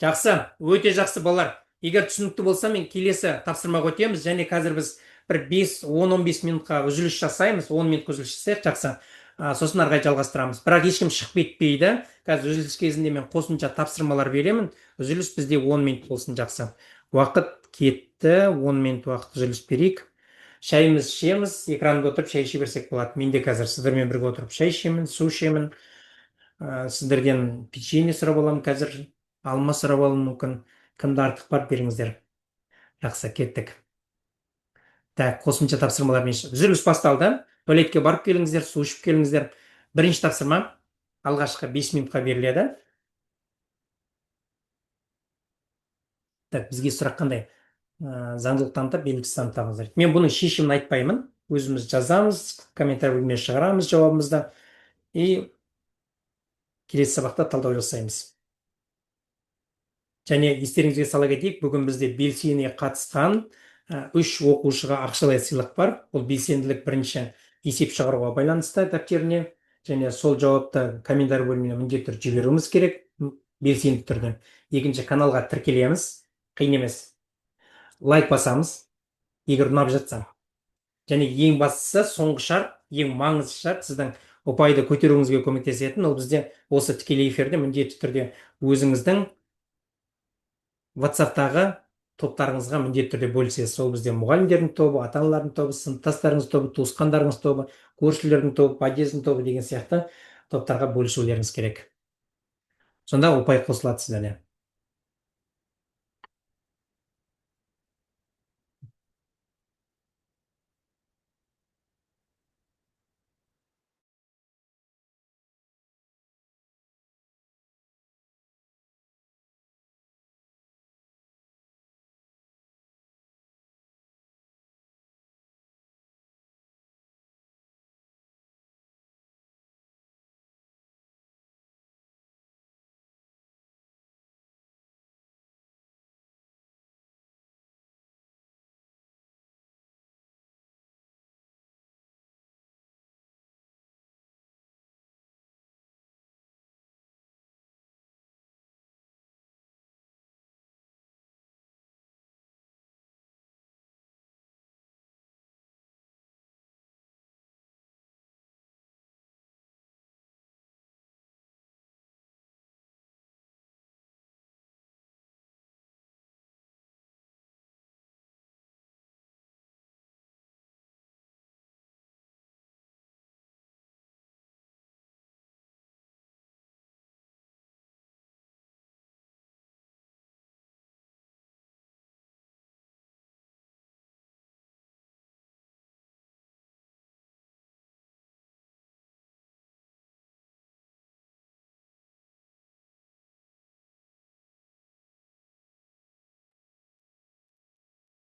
Жақсы, өте жақсы балалар. Егер түсінікті болса, мен келесі тапсырмаға өтеміз, және қазір біз бір 5-10-15 минутқа үзіліс жасаймыз, 10 минутқа үзіліс жасайық, жақсы. Сосын ары қарай жалғастырамыз. Бірақ ешкім шығып кетпейді. Қазір үзіліс кезінде мен қосымша тапсырмалар беремін. Үзіліс бізде 10 минут болсын, жақсы. Уақыт кетті, 10 минут уақыт үзіліс берейік. Шайымыз ішеміз, экранда отырып шай іше берсек болады. Мен де қазір сіздермен бірге отырып шай ішемін, су ішемін. Сіздерден печенье сұрап аламын қазір, алма сұрап алуым мүмкін. Кімді артық бар, беріңіздер. Жақсы, кеттік. Так, қосымша тапсырмалар үзіліс басталды. Туалетке барып келіңіздер, су ішіп келіңіздер. Бірінші тапсырма алғашқы 5 минутқа беріледі. Так, бізге сұрақ қандай? Заңдылық танытып, белгісіз танытамыздар. Мен бұның шешімін айтпаймын. Өзіміз жазамыз, комментарий бөлмеге шығарамыз жауабымызды. И келесі сабақта талдау жасаймыз. Және естеріңізге сала кетейік, бүгін бізде белсене қатысқан үш оқушыға ақшалай сыйлық бар. Ол белсенділік бірінші есеп шығаруға байланысты дәптеріне, және сол жауапты комментарий бөліміне міндетті түрде жіберуіміз керек, белсенді түрде. Екінші, каналға тіркелеміз, қиын емес. Лайк басамыз, егер ұнап жатса. Және ең бастысы, соңғы шарт, ең маңызды шарт, сіздің ұпайды көтеруіңізге көмектесетін, ол бізде осы тікелей эфирде міндетті түрде өзіңіздің WhatsApp-тағы топтарыңызға міндетті түрде бөлісесіз. Сол бізде мұғалімдердің тобы, ата-аналардың тобы, сыныптастарыңыз тобы, туысқандарыңыз тобы, көршілердің тобы, подъездің тобы деген сияқты топтарға бөлісулеріңіз керек. Сонда ұпай қосылады сіздерге.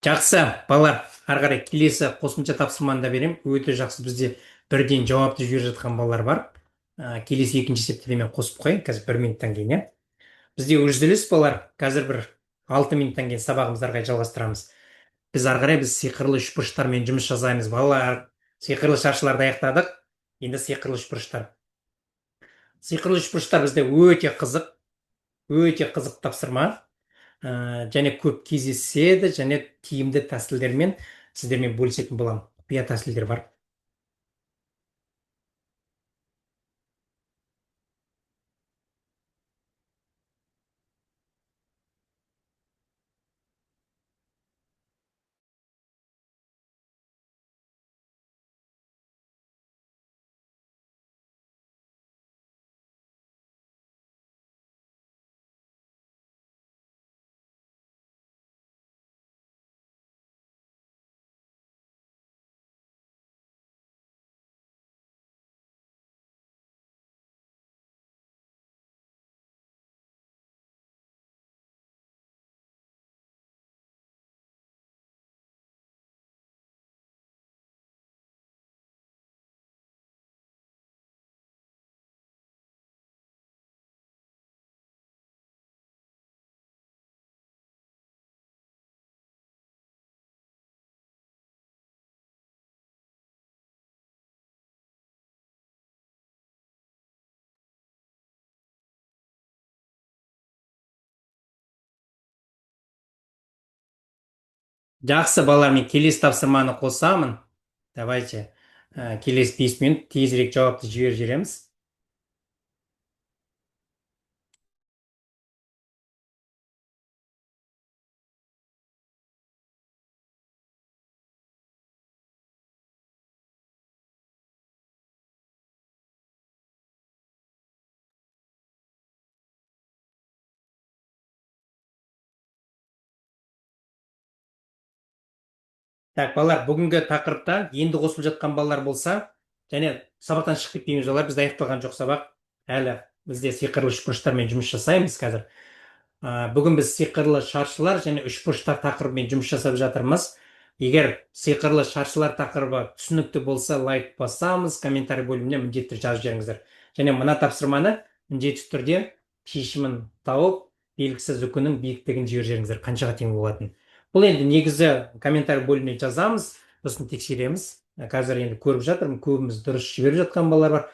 Жақсы, балалар, ары қарай келесі қосымша тапсырманы да беремін. Өте жақсы, бізде бірден жауапты жіберіп жатқан балалар бар. Келесі екінші есепті де мен қосып қояйын, қазір 1 минуттан кейін, иә. Бізде үзіліс, балалар, қазір бір 6 минуттан кейін сабағымызды ары қарай жалғастырамыз. Біз ары қарай сиқырлы үшбұрыштармен жұмыс жасаймыз, балалар. Сиқырлы шаршыларды аяқтадық. Енді сиқырлы үшбұрыштар. Сиқырлы үшбұрыштар бізде өте қызық тапсырма. Және көп кездеседі, және тиімді тәсілдермен сіздермен бөлісетін боламын. Құпия тәсілдер бар. Жақсы, балалар, мен келесі тапсырманы қосамын. Давайте. Келесі 5 минут тезірек жауапты жіберіп жібереміз. Так, балалар, бүгінгі тақырыпта енді қосылып жатқан балалар болса, және сабақтан шығып кетпейміз, олар бізде аяқталған жоқ сабақ. Әлі бізде сиқырлы үшбұрыштармен жұмыс жасаймыз қазір. Бүгін біз сиқырлы шаршылар және үшбұрыштар тақырыбымен жұмыс жасап жатырмыз. Егер сиқырлы шаршылар тақырыбы түсінікті болса, лайк басамыз, комментарий бөліміне міндетті жазып жіберіңіздер. Және мына тапсырманы міндетті түрде шешімін тауып, белгісіз үкінің биіктігін жіберіп жіберіңіздер, қаншаға тең болатынын. Бұл енді негізі комментарий бөліміне жазамыз, сосын тексереміз. Қазір енді көріп жатырмын, көбіміз дұрыс жіберіп жатқан балалар бар,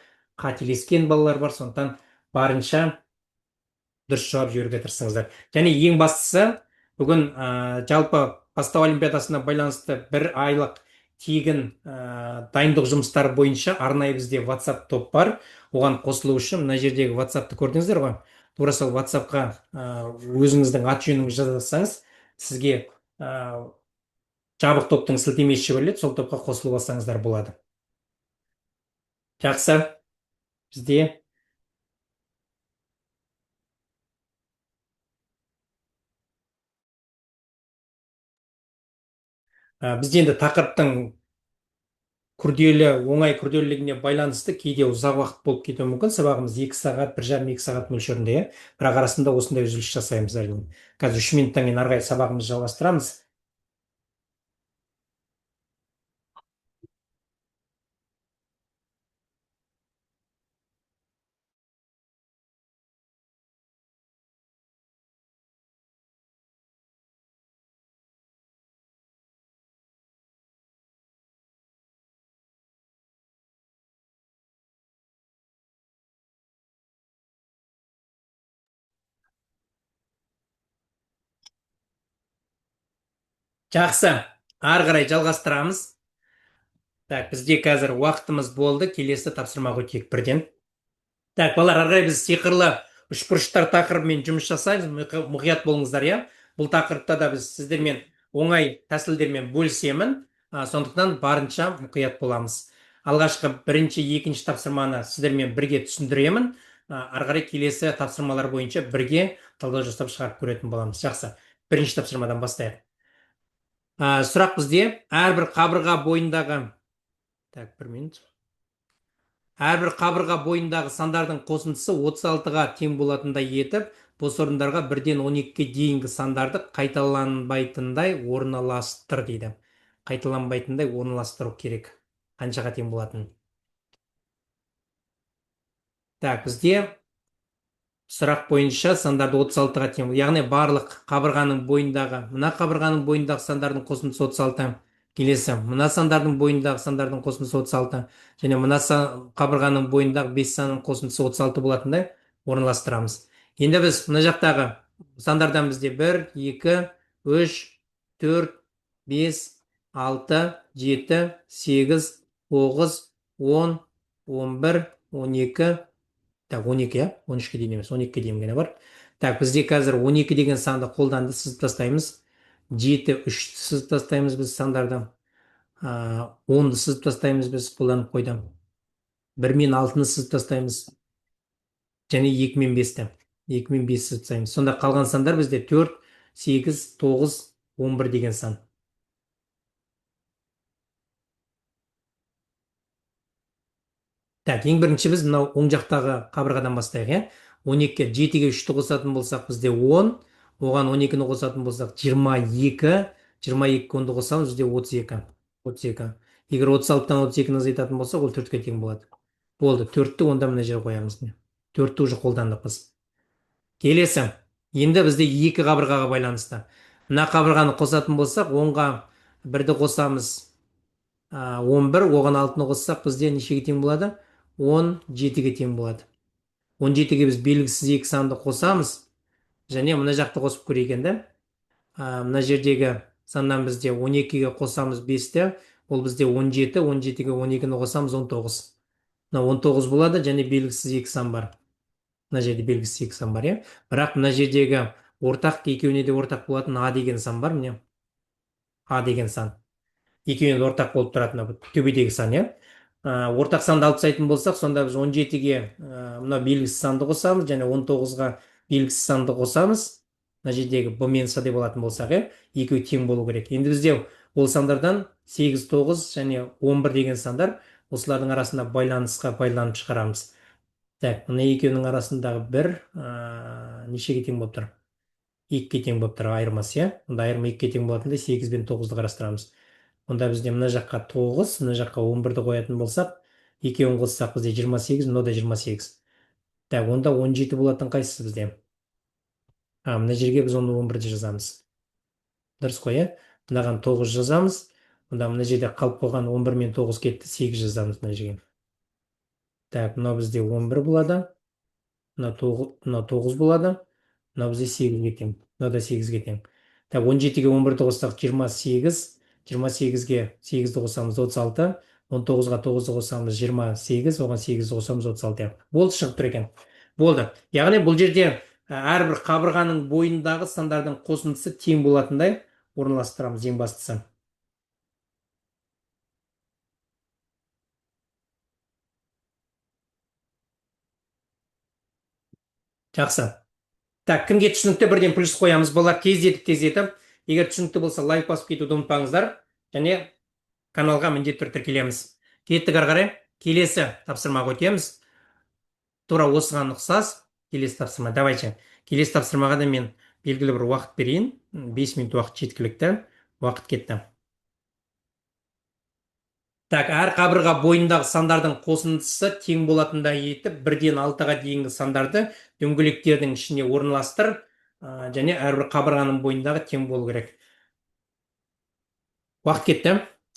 қателескен балалар бар, сондықтан барынша дұрыс жауап жіберуге тырысыңыздар. Және ең бастысы, бүгін жалпы бастау олимпиадасына байланысты бір айлық тегін дайындық жұмыстары бойынша арнайы бізде WhatsApp топ бар. Оған қосылу үшін мына жердегі WhatsAppты көрдіңіздер ғой. Тура сол WhatsAppқа өзіңіздің ат жөніңізді жазсаңыз, сізге жабық топтың сілтемесі жіберіледі, сол топқа қосылып алсаңыздар болады. Жақсы, бізде бізде енді тақырыптың күрделі, оңай күрделілігіне байланысты кейде ұзақ уақыт болып кетуі мүмкін. Сабағымыз 2 сағат, 1,5-2 сағат мөлшерінде, иә. Бірақ арасында осындай үзіліс жасаймыз әрине. Қазір 3 минуттан кейін ары қарай сабағымызды жалғастырамыз. Жақсы, ары қарай жалғастырамыз. Так, бізде қазір уақытымыз болды. Келесі тапсырмаға өтейік бірден. Так, балалар, ары қарай біз сиқырлы үшбұрыштар тақырыбымен жұмыс жасаймыз. Мұқият болыңыздар, иә. Бұл тақырыпта да біз сіздермен оңай тәсілдермен бөлісемін. Сондықтан барынша мұқият боламыз. Алғашқы бірінші, екінші тапсырманы сіздермен бірге түсіндіремін. Ары қарай келесі тапсырмалар бойынша бірге талдау жасап шығарып көретін боламыз. Жақсы. Бірінші тапсырмадан бастайық. Сұрақ бізде әрбір қабырға бойындағы, так, бір минут. Әрбір қабырға бойындағы сандардың қосындысы 36-ға тең болатындай етіп, бос орындарға 1-ден 12-ге дейінгі сандарды қайталанбайтындай орналастыр дейді. Қайталанбайтындай орналастыру керек. Қаншаға тең болатын? Так, бізде сұрақ бойынша сандарды 36-ға тең. Яғни барлық қабырғаның бойындағы, мына қабырғаның бойындағы сандардың қосындысы 36. Келесі, мына сандардың бойындағы сандардың қосындысы 36. Және мына қабырғаның бойындағы 5 санның қосындысы 36 болатындай орналастырамыз. Енді біз мына жақтағы сандардан бізде 1, 2, 3, 4, 5, 6, 7, 8, 9, 10, 11, 12, так, 12, иә, 13-ке дейін емес, 12-ке дейін ғана бар. Так, бізде қазір 12 деген санды қолданды сызып тастаймыз. 7, 3 сызып тастаймыз біз сандарды. 10-ды сызып тастаймыз біз, қолданып қойды. 1 мен 6-ны сызып тастаймыз. Және 2 мен 5-ті. 2 мен 5 сызып тастаймыз. Сонда қалған сандар бізде 4, 8, 9, 11 деген сан. Так, ең бірінші біз мынау оң жақтағы қабырғадан бастайық, иә. 12-ге 7-ге 3-ті қосатын болсақ бізде 10, оған 12-ні қосатын болсақ 22, 22-ге 10-ды қосамыз бізде 32. 32. Егер 36-тан 32-ні азайтатын болсақ, ол 4-ке тең болады. Болды, 4-ті онда мына жерге қоямыз. 4-ті уже қолдандық біз. Келесі. Енді бізде 2 қабырғаға байланысты. Мына қабырғаны қосатын болсақ, 10-ға 1-ді қосамыз, 11, оған 6-ны қоссақ бізде нешеге тең болады? 17-ге тең болады. 17-ге біз белгісіз 2 санды қосамыз. Және мына жақты қосып көрейік енді. Мына жердегі саннан бізде 12-ге қосамыз 5-ті, ол бізде 17, 17-ге 12-ні қосамыз 19. Мына 19 болады, және белгісіз екі сан бар. Мына жерде белгісіз екі сан бар, иә. Бірақ мына жердегі ортақ, екеуіне де ортақ болатын А деген сан бар, міне. А деген сан. Екеуіне де ортақ болып тұратын төбедегі сан, иә. Ортақ санды алып тастайтын болсақ, сонда біз 17-ге мына белгісіз санды қосамыз, және 19-ға белгісіз санды қосамыз. Мына жердегі Б мен С деп алатын болсақ, иә, екеуі тең болу керек. Енді бізде ол сандардан 8, 9 және 11 деген сандар, осылардың арасында байланысқа байланып шығарамыз. Так, мына екеуінің арасындағы бір нешеге тең болып тұр? 2-ге тең болып тұр айырмасы, иә. Онда айырма 2-ге тең болатындай 8 бен 9-ды қарастырамыз. Онда бізде мына жаққа 9, мына жаққа 11-ді қоятын болсақ, екеуін қоссақ бізде 28, мынау да 28. Так, онда 17 болатын қайсысы бізде? Мына жерге біз оны 11-ді жазамыз. Дұрыс қой, иә? Мынаған 9 жазамыз. Онда мына жерде қалып қойған 11 мен 9 кетті, 8 жазамыз мына жерге. Так, мынау бізде 11 болады. Мынау 9 болады. Мынау бізде 8-ге тең. Мынау да 8-ге тең. Так, 17-ге 11-ді қоссақ 28. 28-ге 8-ді қосамыз 36. 19-ға 9-ды қосамыз 28. Оған 8-ді қосамыз 36. Болды, шығып тұр екен. Болды. Яғни бұл жерде әрбір қабырғаның бойындағы сандардың қосындысы тең болатындай орналастырамыз, ең бастысы. Жақсы. Так, кімге түсінікті, бірден плюс қоямыз. Болар тездетіп. Егер түсінікті болса, лайк басып кетуді ұмытпаңыздар. Және каналға міндетті түрде тіркелеміз. Кеттік ары қарай. Келесі тапсырмаға өтеміз. Тура осыған ұқсас келесі тапсырма. Давайте. Келесі тапсырмаға да мен белгілі бір уақыт берейін. 5 минут уақыт жеткілікті. Уақыт кетті. Так, әр қабырға бойындағы сандардың қосындысы тең болатындай етіп, 1-ден 6-ға дейінгі сандарды дөңгелектердің ішіне орналастыр, және әрбір қабырғаның бойындағы тең болу керек. Уақыт кетті.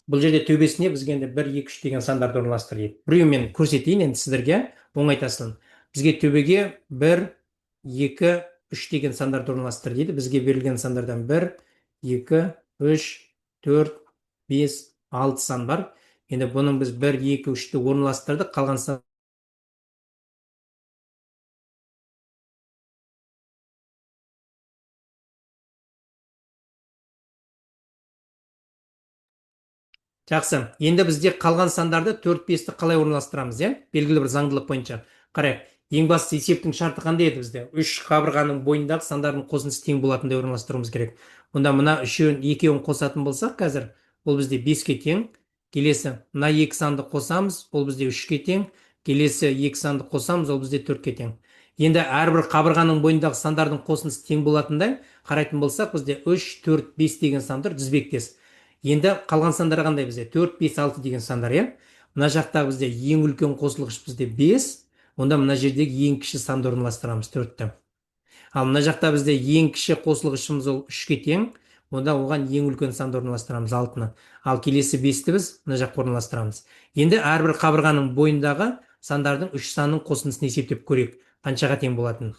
Бұл жерде төбесіне бізге енді 1, 2, 3 деген сандарды орналастыр дейді. Біреу мен көрсетейін енді сіздерге, оңайтасын. Бізге төбеге 1, 2, 3 деген сандарды орналастыр дейді. Бізге берілген сандардан 1, 2, 3, 4, 5, 6 сан бар. Енді бұның біз 1, 2, 3-ті орналастырдық, қалған сан. Жақсы. Енді бізде қалған сандарды 4, 5-ті қалай орналастырамыз, е? Белгілі бір заңдылық бойынша. Қарайық. Ең басты есептің шарты қандай еді бізде? 3 қабырғаның бойындағы сандардың қосындысы тең болатындай орналастыруымыз керек. Онда мына екеуін қосатын болсақ, қазір ол бізде 5-ке тең. Келесі мына 2 санды қосамыз, ол бізде 3-ке тең. Келесі 2 санды қосамыз, ол бізде 4-ке тең. Енді әрбір қабырғаның бойындағы сандардың қосындысы тең болатындай қарайтын болсақ, бізде 3, 4, 5 деген сандар тізбектес. Енді қалған сандар қандай бізде? 4, 5, 6 деген сандар, е? Мына жақта бізде ең үлкен қосылғыш бізде 5. Онда мына жердегі ең кіші санды орналастырамыз 4-ті. Ал мына жақта бізде ең кіші қосылғышымыз ол 3-ке тең. Онда оған ең үлкен санды орналастырамыз 6-ны. Ал келесі 5-ті біз мына жаққа орналастырамыз. Енді әрбір қабырғаның бойындағы сандардың 3 санның қосындысын есептеп көрейік. Қаншаға тең болатын?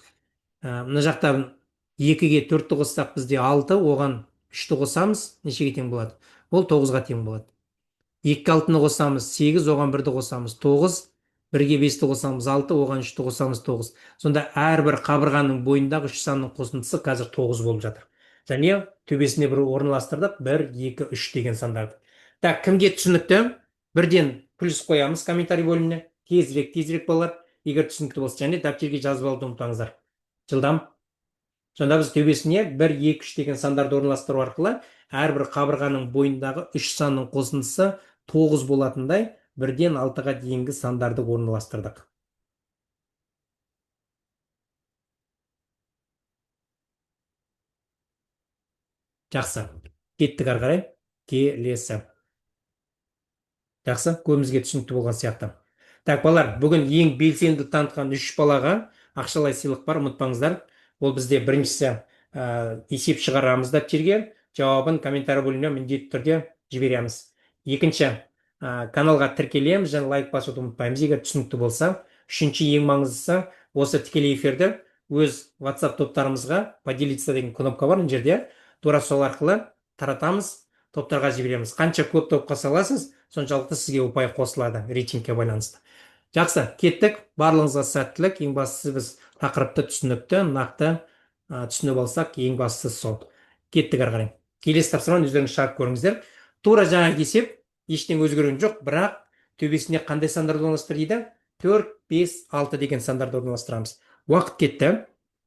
Мына жақта 2-ге 4-ті қоссақ бізде 6, оған 3-ті қосамыз, нешеге тең болады? Ол 9-ға тең болады. 2-ге 6-ны қосамыз 8, оған 1-ді қосамыз 9, 1-ге 5-ті қосамыз 6, оған 3-ті қосамыз 9. Сонда әрбір қабырғаның бойындағы 3 санның қосындысы қазір 9 болып жатыр. Және төбесіне бір орналастырдық 1, 2, 3 деген сандарды. Так, кімге түсінікті? Бірден плюс қоямыз комментарий бөліміне. Тезірек балалар, егер түсінікті болса, және дәптерге жазып алуды ұмытпаңыздар. Жылдам. Сонда біз төбесіне 1, 2, 3 деген сандарды орналастыру арқылы әрбір қабырғаның бойындағы 3 санның қосындысы 9 болатындай 1-ден 6-ға дейінгі сандарды орналастырдық. Жақсы. Кеттік ары қарай. Келесі. Жақсы, көбімізге түсінікті болған сияқты. Так, балалар, бүгін ең белсенді танытқан 3 балаға ақшалай сыйлық бар, ұмытпаңыздар. Ол бізде біріншісі есеп шығарамыз дәптерге, жауабын комментарий бөліміне міндетті түрде жібереміз. Екінші, каналға тіркелеміз және лайк басуды ұмытпаймыз, егер түсінікті болса. Үшінші, ең маңыздысы, осы тікелей эфирді өз WhatsApp топтарымызға поделиться деген кнопка бар, мына жерде. Тура сол арқылы таратамыз, топтарға жібереміз. Қанша көп топқа саласыз, соншалықты сізге ұпай қосылады рейтингке байланысты. Жақсы, кеттік. Барлығыңызға сәттілік. Ең бастысы біз тақырыпты түсінікті, нақты түсініп алсақ, ең бастысы сол. Кеттік ары қарай. Келесі тапсырманы өздеріңіз шығарып көріңіздер. Тура жаңағы есеп, ештеңе өзгерген жоқ, бірақ төбесіне қандай сандарды орналастыр дейді? 4, 5, 6 деген сандарды орналастырамыз. Уақыт кетті.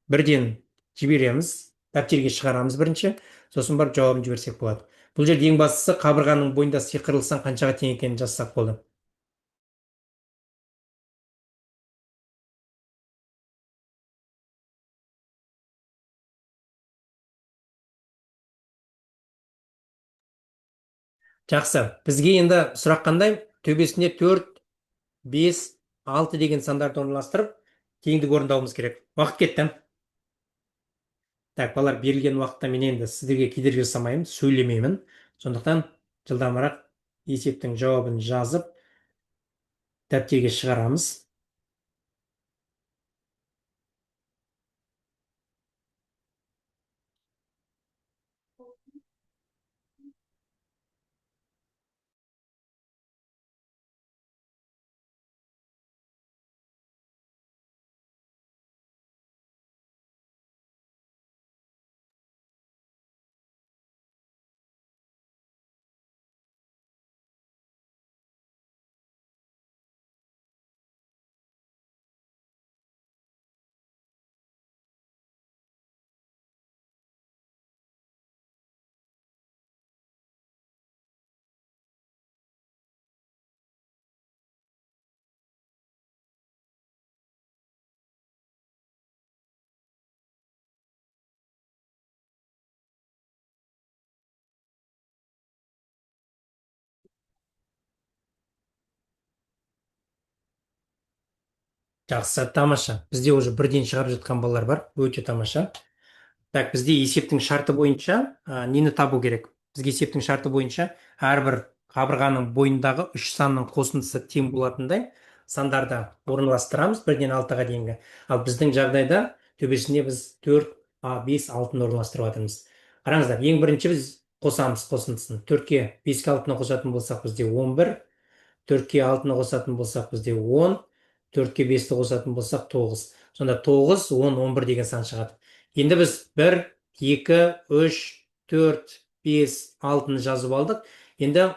Бірден жібереміз, дәптерге шығарамыз бірінші, сосын барып жауабын жіберсек болады. Бұл жерде ең бастысы қабырғаның бойында сиқырлы сан қаншаға тең екенін жазсақ болды. Жақсы, бізге енді сұрақ қандай? Төбесіне 4, 5, 6 деген сандарды орналастырып, теңдік орындауымыз керек. Уақыт кетті. Так, балалар, берілген уақытта мен енді сіздерге кедергі жасамаймын, сөйлемеймін. Сондықтан жылдамырақ есептің жауабын жазып, дәптерге шығарамыз. Жақсы, тамаша. Бізде уже бірден шығарып жатқан балалар бар. Өте тамаша. Так, бізде есептің шарты бойынша нені табу керек? Бізге есептің шарты бойынша әрбір қабырғаның бойындағы үш санның қосындысы тең болатындай сандарды орналастырамыз бірден алтыға дейінгі. Ал біздің жағдайда төбесіне біз 4, 5, 6-ны орналастырып жатырмыз. Қараңыздар, ең бірінші біз қосамыз қосындысын. 4-ке 5-ке 6-ны қосатын болсақ бізде 11, 4-ке 6-ны қосатын болсақ бізде 10, 4-ке 5-ті қосатын болсақ 9. Сонда 9, 10, 11 деген сан шығады. Енді біз 1, 2, 3, 4, 5, 6-ны жазып алдық. Енді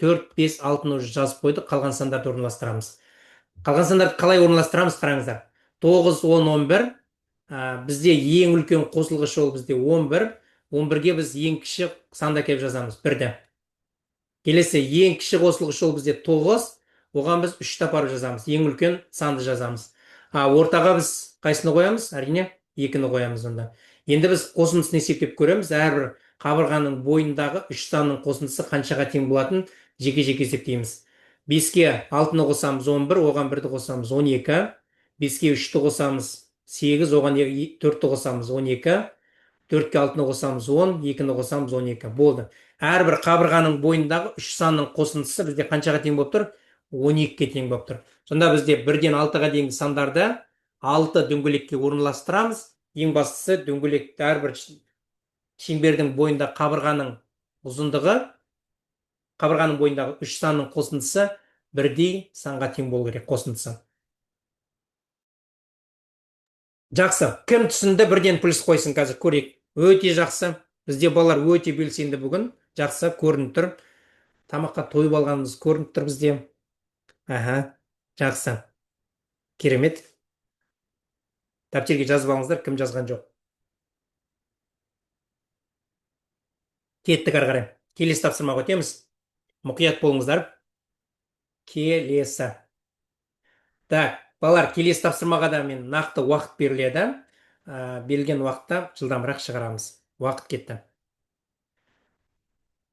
4, 5, 6-ны жазып қойдық, қалған сандарды орналастырамыз. Қалған сандарды қалай орналастырамыз, қараңыздар. 9, 10, 11. Бізде ең үлкен қосылғыш ол бізде 11. 11-ге біз ең кіші санды әкеліп жазамыз, 1-ді. Келесі ең кіші қосылғыш ол бізде 9. Оған біз 3-ті апарып жазамыз. Ең үлкен санды жазамыз. Ортаға біз қайсыны қоямыз? Әрине, 2-ні қоямыз онда. Енді біз қосындысын есептеп көреміз. Әрбір қабырғаның бойындағы 3 санның қосындысы қаншаға тең болатын жеке-жеке есептейміз. 5-ке 6-ны қосамыз 11, оған 1-ді қосамыз 12. 5-ке 3-ті қосамыз 8, оған 4-ті қосамыз 12. 4-ке 6-ны қосамыз 10, 2-ні қосамыз 12. Болды. Әрбір қабырғаның бойындағы 3 санның қосындысы бізде қаншаға тең болып тұр? 12-ке тең болып тұр. Сонда бізде 1-ден 6-ға дейінгі сандарды 6 дөңгелекке орналастырамыз. Ең бастысы дөңгелек әрбір шеңбердің бойында қабырғаның ұзындығы, қабырғаның бойындағы 3 санның қосындысы бірдей санға тең болу керек қосындысы. Жақсы, кім түсінді, бірден плюс қойсын, қазір көрейік. Өте жақсы. Бізде балалар өте белсенді бүгін. Жақсы, көрініп тұр. Тамаққа тойып алғанымыз көрініп тұр бізде. Жақсы. Керемет. Дәптерге жазып алыңыздар, кім жазған жоқ. Кеттік ары қарай. Келесі тапсырмаға өтеміз. Мұқият болыңыздар. Келесі. Так, балалар, келесі тапсырмаға да мен нақты уақыт беріледі. Берілген уақытта жылдамырақ шығарамыз. Уақыт кетті.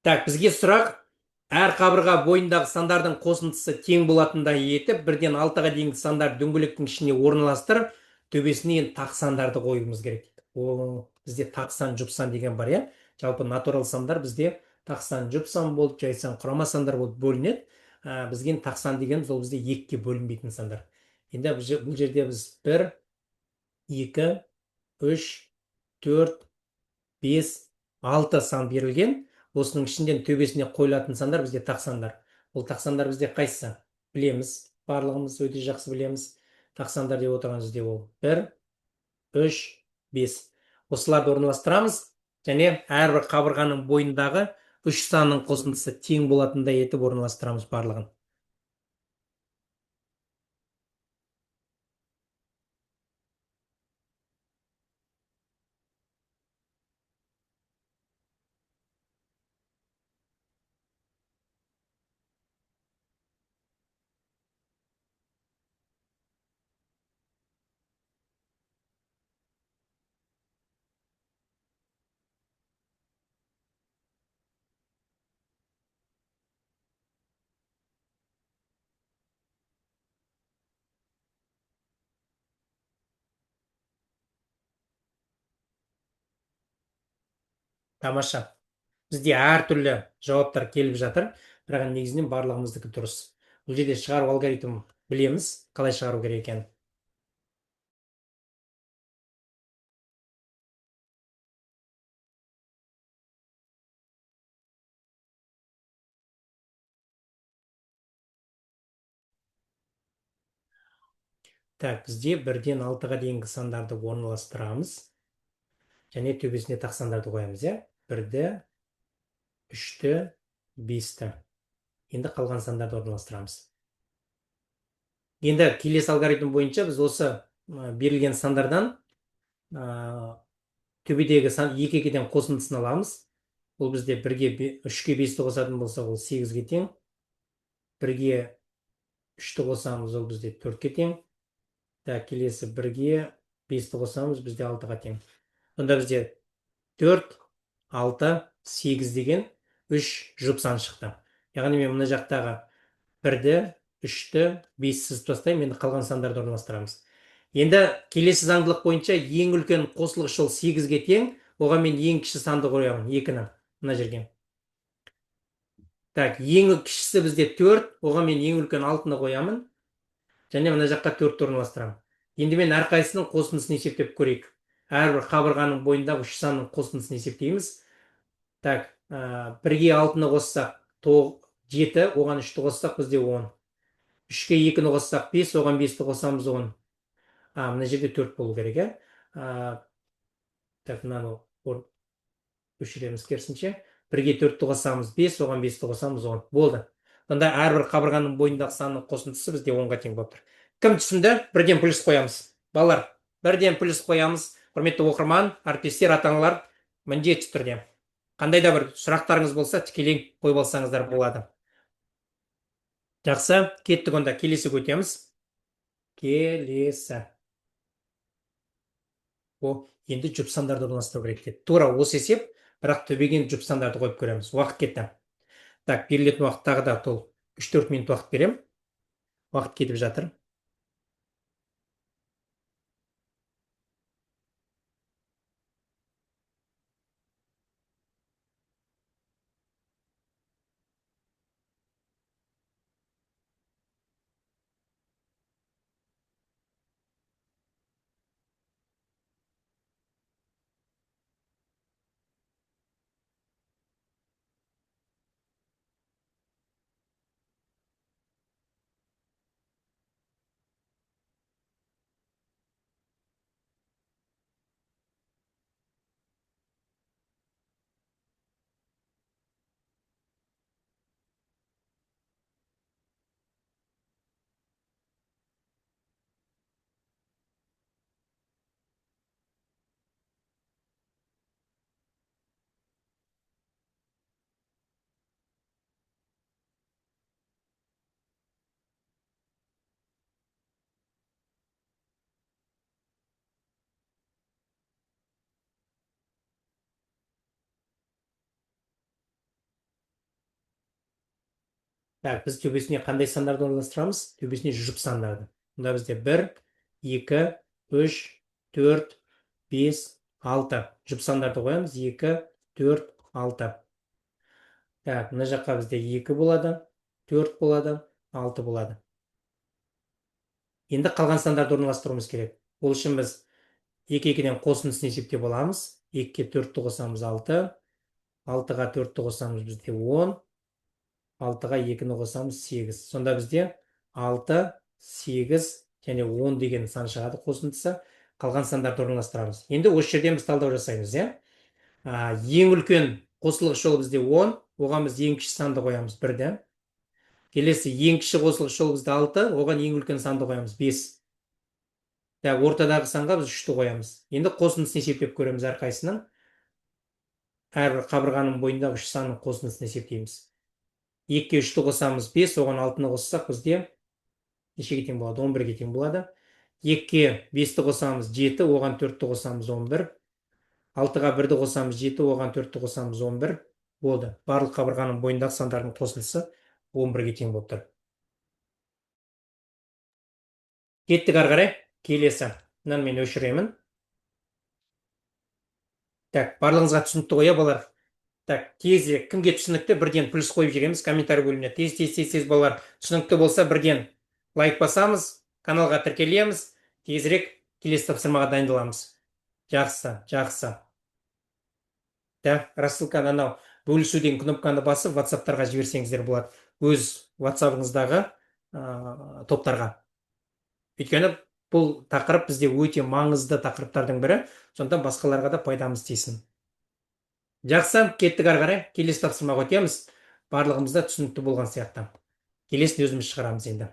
Так, бізге сұрақ, әр қабырға бойындағы сандардың қосындысы тең болатындай етіп, 1-ден 6-ға дейінгі сандар дөңгелектің ішіне орналастырып, төбесіне тақ сандарды қоюымыз керек. Бізде тақ сан, жұп сан деген бар, иә? Жалпы натурал сандар бізде тақ сан, жұп сан болып, жай сан, құрама сандар болып бөлінеді. Бізге тақ сан деген ол бізде 2-ке бөлінбейтін сандар. Енді бұл жерде біз 1, 2, 3, 4, 5, 6 сан берілген. осының ішінде төбесіне қойылатын сандар бізде тақ сандар. Ол тақ сандар бізде қайсысы? Білеміз, барлығымыз өте жақсы білеміз. Тақ сандар деп отырған бізде ол 1, 3, 5. Осыларды орналастырамыз және әрбір қабырғаның бойындағы үш санның қосындысы тең болатындай етіп орналастырамыз барлығын. Тамаша. Бізде әртүрлі жауаптар келіп жатыр, бірақ негізінен барлығымыздікі дұрыс. Бұл жерде шығару алгоритм білеміз, қалай шығару керек екенін. Так, бізде 1-ден 6-ға дейінгі сандарды орналастырамыз. Және төбесіне тақ сандарды қоямыз, иә? 1-ді, 3-ті, 5-ті. Енді қалған сандарды орналастырамыз. Енді келесі алгоритм бойынша біз осы берілген сандардан төбедегі сан 2-ден қосындысын аламыз. Ол бізде 3-ге 5-ті қосатын болса, ол 8-ге тең. 1-ге 3-ті қосамыз, ол бізде 4-ке тең. Так, келесі 1-ге 5-ті қосамыз, бізде 6-ға тең. Онда бізде 4, 6, 8 деген 3 жұп сан шықты. Яғни мен мына жақтағы 1-ді, 3-ті, 5 сызып тастаймын, енді қалған сандарды орналастырамыз. Енді келесі заңдылық бойынша ең үлкен қосылғыш ол 8-ге тең, оған мен ең кіші санды қоямын, 2-ні мына жерге. Так, ең кішісі бізде 4, оған мен ең үлкен 6-ны қоямын, және мына жаққа 4-ті орналастырамын. Енді мен әрқайсының қосындысын есептеп көрейік. Әрбір қабырғаның бойындағы 3 санның қосындысын есептейміз. Так, 1-ге 6-ны қоссақ 7, оған 3-ті қоссақ бізде 10. 3-ге 2-ні қоссақ 5, оған 5-ті қосамыз 10. Мына жерде 4 болу керек, ә? Так, мынаны өшіреміз керісінше. 1-ге 4-ті қосамыз 5, оған 5-ті қосамыз 10. Болды. Онда әрбір қабырғаның бойындағы санның қосындысы бізде 10-ға тең болып тұр. Кім түсінді? 1-ден плюс қоямыз. Балалар, 1-ден плюс қоямыз. Құрметті оқырман, әріптестер, ата-аналар, міндетті түрде. Қандай да бір сұрақтарыңыз болса, тікелей қойып алсаңыздар болады. Жақсы, кеттік онда, келесі өтеміз. Келесі. Енді жұп сандарды орналастыру керек деді. Тура осы есеп, бірақ төбеген жұп сандарды қойып көреміз. Уақыт кетті. Так, берілетін уақыт тағы да 3-4 минут уақыт берем. Уақыт кетіп жатыр. Так, біз төбесіне қандай сандарды орналастырамыз? Төбесіне жұп сандарды. Мұнда бізде 1, 2, 3, 4, 5, 6. Жұп сандарды қоямыз. 2, 4, 6. Так, мына жаққа бізде 2 болады, 4 болады, 6 болады. Енді қалған сандарды орналастыруымыз керек. Ол үшін біз 2-ден қосындысын есептеп аламыз. 2-ге 4-ті қосамыз 6, алтыға төртті қосамыз, бізде 10, алтыға екіні қосамыз, 8. Сонда бізде 6, 8 және 10 деген сан шығады қосындысы. Қалған сандарды орналастырамыз. Енді осы жерден біз талдау жасаймыз, иә? Ең үлкен қосылғыш жол бізде 10, оған біз ең кіші санды қоямыз 1-ді. Келесі ең кіші қосылғыш жол бізде 6, оған ең үлкен санды қоямыз 5. Ортадағы санға біз 3-ті қоямыз. Енді қосындысын есептеп көреміз әрқайсының. Әрбір қабырғаның бойындағы 3 санның қосындысын есептейміз. 2-ге 3-ті қосамыз 5, оған 6-ны қоссақ бізде нешеге тең болады? 11-ге тең болады. 2-ге 5-ті қосамыз 7, оған 4-ті қосамыз 11. 6-ға 1-ді қосамыз 7, оған 4-ті қосамыз 11. Болды. Барлық қабырғаның бойындағы сандардың қосындысы 11-ге тең болып тұр. Кеттік ары қарай. Келесі. Мынаны мен өшіремін. Барлығыңызға түсінікті ғой, балалар? Тезірек, кімге түсінікті, бірден плюс қойып жібереміз комментарий бөліміне. Тез балалар, түсінікті болса бірден лайк басамыз, каналға тіркелеміз, тезірек келесі тапсырмаға дайындаламыз. Жақсы. Рассылканы анау бөлісуден кнопканы басып, WhatsApp-тарға жіберсеңіздер болады. Өз WhatsApp-ыңыздағы топтарға. Өйткені бұл тақырып бізде өте маңызды тақырыптардың бірі, сондықтан басқаларға да пайдамыз тисін. Жақсы, кеттік ары қарай. Келесі тапсырмаға өтеміз. Барлығымызда түсінікті болған сияқты. Келесін өзіміз шығарамыз енді.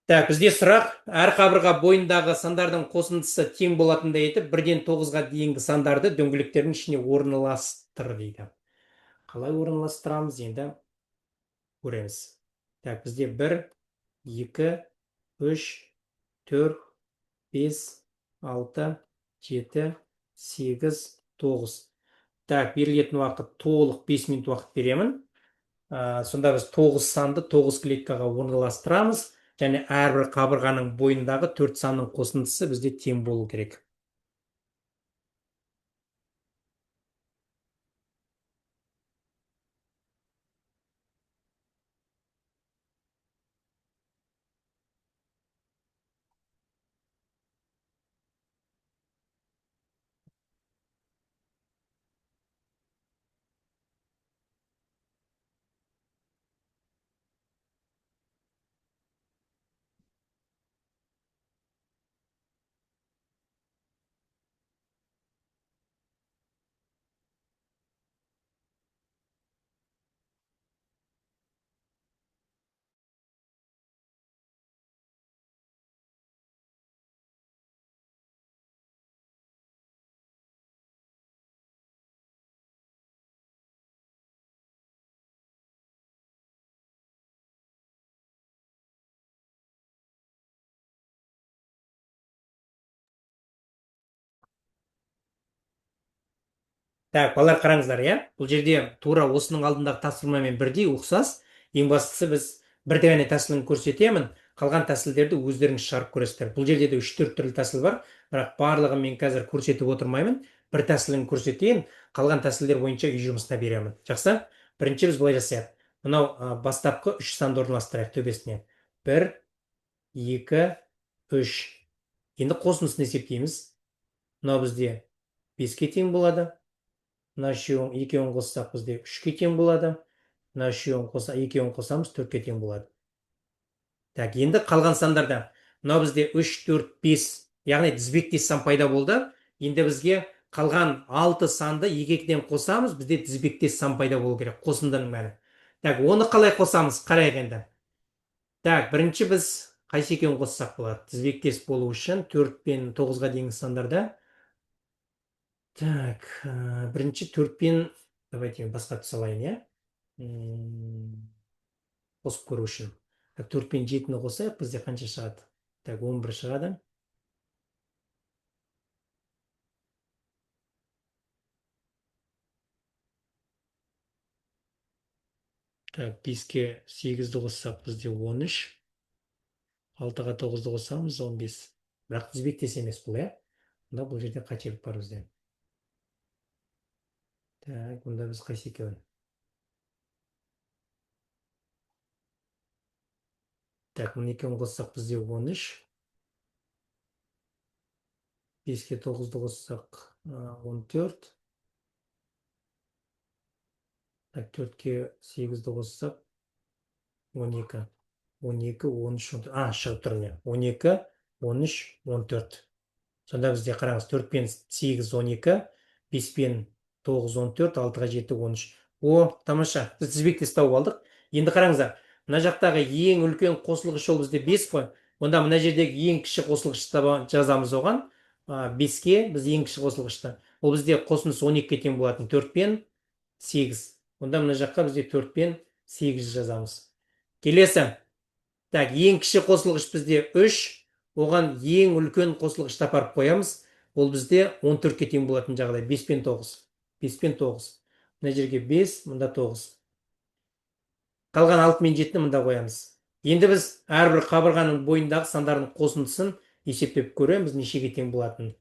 Бізде сұрақ, әр қабырға бойындағы сандардың қосындысы тең болатындай етіп, 1-ден 9-ға дейінгі сандарды дөңгелектердің ішіне орналастыр дейді. Қалай орналастырамыз енді көреміз. Бізде 1, 2, 3, 4, 5, 6, 7, 8, 9. Берілетін уақыт толық 5 минут уақыт беремін. Сонда біз 9 санды 9 клеткаға орналастырамыз, және әрбір қабырғаның бойындағы 4 санның қосындысы бізде тең болу керек. Балалар қараңыздар, иә? Бұл жерде тура осының алдындағы тапсырмамен бірдей ұқсас. Ең бастысы біз бір ғана тәсілін көрсетемін, қалған тәсілдерді өздеріңіз шығарып көресіздер. Бұл жерде де 3-4 түрлі тәсіл бар, бірақ барлығын мен қазір көрсетіп отырмаймын. Бір тәсілін көрсетейін, қалған тәсілдер бойынша үй жұмысына беремін. Жақсы? Бірінші біз былай жасайық. Мынау бастапқы 3 санды орналастырайық төбесіне. 1, 2, 3. Енді қосындысын есептейміз. Мынау бізде 5-ке тең болады. Мына екеуін қоссақ бізде 3-ке тең болады. Мына екеуін қосамыз 4-ке тең болады. Енді қалған сандарда мынау бізде 3, 4, 5, яғни тізбектес сан пайда болды. Енді бізге қалған 6 санды 2-ден қосамыз, бізде тізбектес сан пайда болу керек, қосындының мәні. Оны қалай қосамыз? Қарайық енді. Бірінші біз қайсы екеуін қоссақ болады? Тізбектес болу үшін 4 пен 9-ға дейінгі сандарда. Бірінші 4 пен, давайте басқа түс алайын, иә? Қосып көру үшін. 4 пен 7-ні қосайық, бізде қанша шығады? 11 шығады. Так, 5-ке 8-ді қоссақ бізде 13. 6-ға 9-ды қосамыз 15. Бірақ тізбектес емес бұл, иә? Онда бұл жерде қателік бар бізде. Так, онда біз қайсы екеуін? Так, мұны екеуін қоссақ бізде 13. 5-ке 9-ды қоссақ 14. Так, 4-ке 8-ді қоссақ 12. 12, 13, 14. Шығып тұр міне. 12, 13, 14. Сонда бізде қараңыз, 4 пен 8, 12, 5 пен 9, 14, 6-ға 7, 13. Тамаша. Біз тізбектес тауып алдық. Енді қараңыздар, мына жақтағы ең үлкен қосылғыш ол бізде 5 қой. Онда мына жердегі ең кіші қосылғышты жазамыз оған. 5-ке біз ең кіші қосылғышты. Ол бізде қосындысы 12-ке тең болатын. 4 пен 8. Онда мына жаққа бізде 4 пен 8 жазамыз. Келесі. Так, ең кіші қосылғыш бізде 3. Оған ең үлкен қосылғышты апарып қоямыз. Ол бізде 14-ке тең болатын жағдай. 5 пен 9. 5 пен 9. Мына жерге 5, мұнда 9. Қалған 6 мен 7-ні мұнда қоямыз. Енді біз әрбір қабырғаның бойындағы сандардың қосындысын есептеп көреміз, нешеге тең болатын.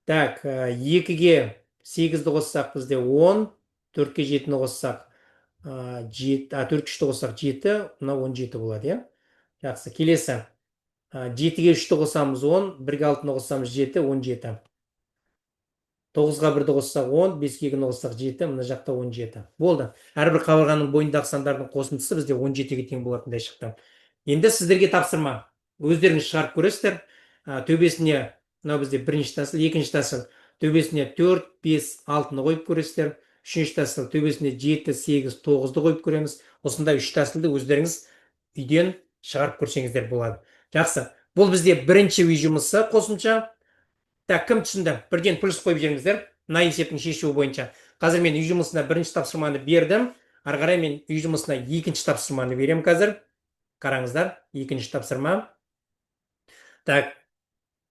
Так, 2-ге 8-ді қоссақ бізде 10, 4-ке 7-ні қоссақ 4-ке 3-ті қоссақ 7, мына 17 болады, е? Жақсы, келесі. 7-ге 3-ті қосамыз 10, 1-ге 6-ны қоссамыз 7, 17. 9-ға 1-ді қоссақ 10, 5-ге 2-ні қоссақ 7, мына жақта 17. Болды. Әрбір қабырғаның бойындағы сандардың қосындысы бізде 17-ге тең болатындай шықты. Енді сіздерге тапсырма. Өздеріңіз шығарып көресіздер. Төбесіне, мынау бізде бірінші тәсіл, екінші тәсіл. Төбесіне 4, 5, 6-ны қойып көресіздер. Үшінші тәсіл, төбесіне 7, 8, 9-ды қойып көреміз. Осындай 3 тәсілді өздеріңіз үйден шығарып көрсеңіздер болады. Жақсы. Бұл бізде бірінші үй жұмысы қосымша. Так, кім түсінді? Бірден плюс қойып жіберіңіздер. Мына есептің шешуі бойынша. Қазір мен үй жұмысына бірінші тапсырманы бердім. Ары қарай мен үй жұмысына екінші тапсырманы берем қазір. Қараңыздар, екінші тапсырма. Так,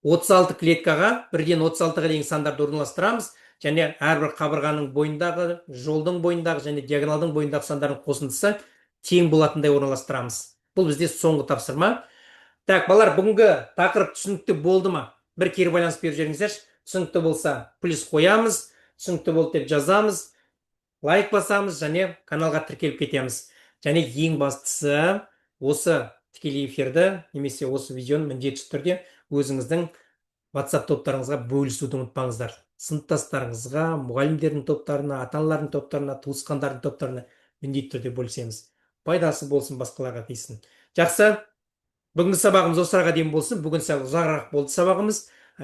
36 клеткаға бірден 36-ға дейін сандарды орналастырамыз. Және әрбір қабырғаның бойындағы, жолдың бойындағы және диагоналдың бойындағы сандардың қосындысы тең болатындай орналастырамыз. Бұл бізде соңғы тапсырма. Так, балалар, бүгінгі тақырып түсінікті болды ма? Бір кері байланыс беріп жіберіңіздерші. Түсінікті болса, плюс қоямыз, түсінікті болды деп жазамыз, лайк басамыз және каналға тіркеліп кетеміз. Және ең бастысы, осы тікелей эфирді немесе осы видеоны міндетті түрде өзіңіздің WhatsApp топтарыңызға бөлісуді ұмытпаңыздар. Сыныптастарыңызға, мұғалімдердің топтарына, ата-аналардың топтарына, туысқандардың топтарына міндетті түрде бөлісеміз. Пайдасы болсын, басқаларға тисін. Жақсы. Бүгінгі сабағымыз осыға дейін болсын. Бүгін сәл ұзағырақ болды сабағымыз.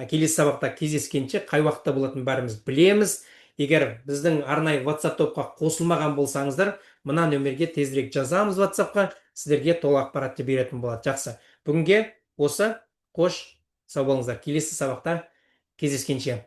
Келесі сабақта кездескенше қай уақытта болатынын бәріміз білеміз. Егер біздің арнайы WhatsApp топқа қосылмаған болсаңыздар, мына нөмерге тезірек жазамыз WhatsApp-қа, сіздерге толық ақпаратты беретін болады. Жақсы. Бүгінге осы. Қош, сау болыңыздар. Келесі сабақта кездескенше.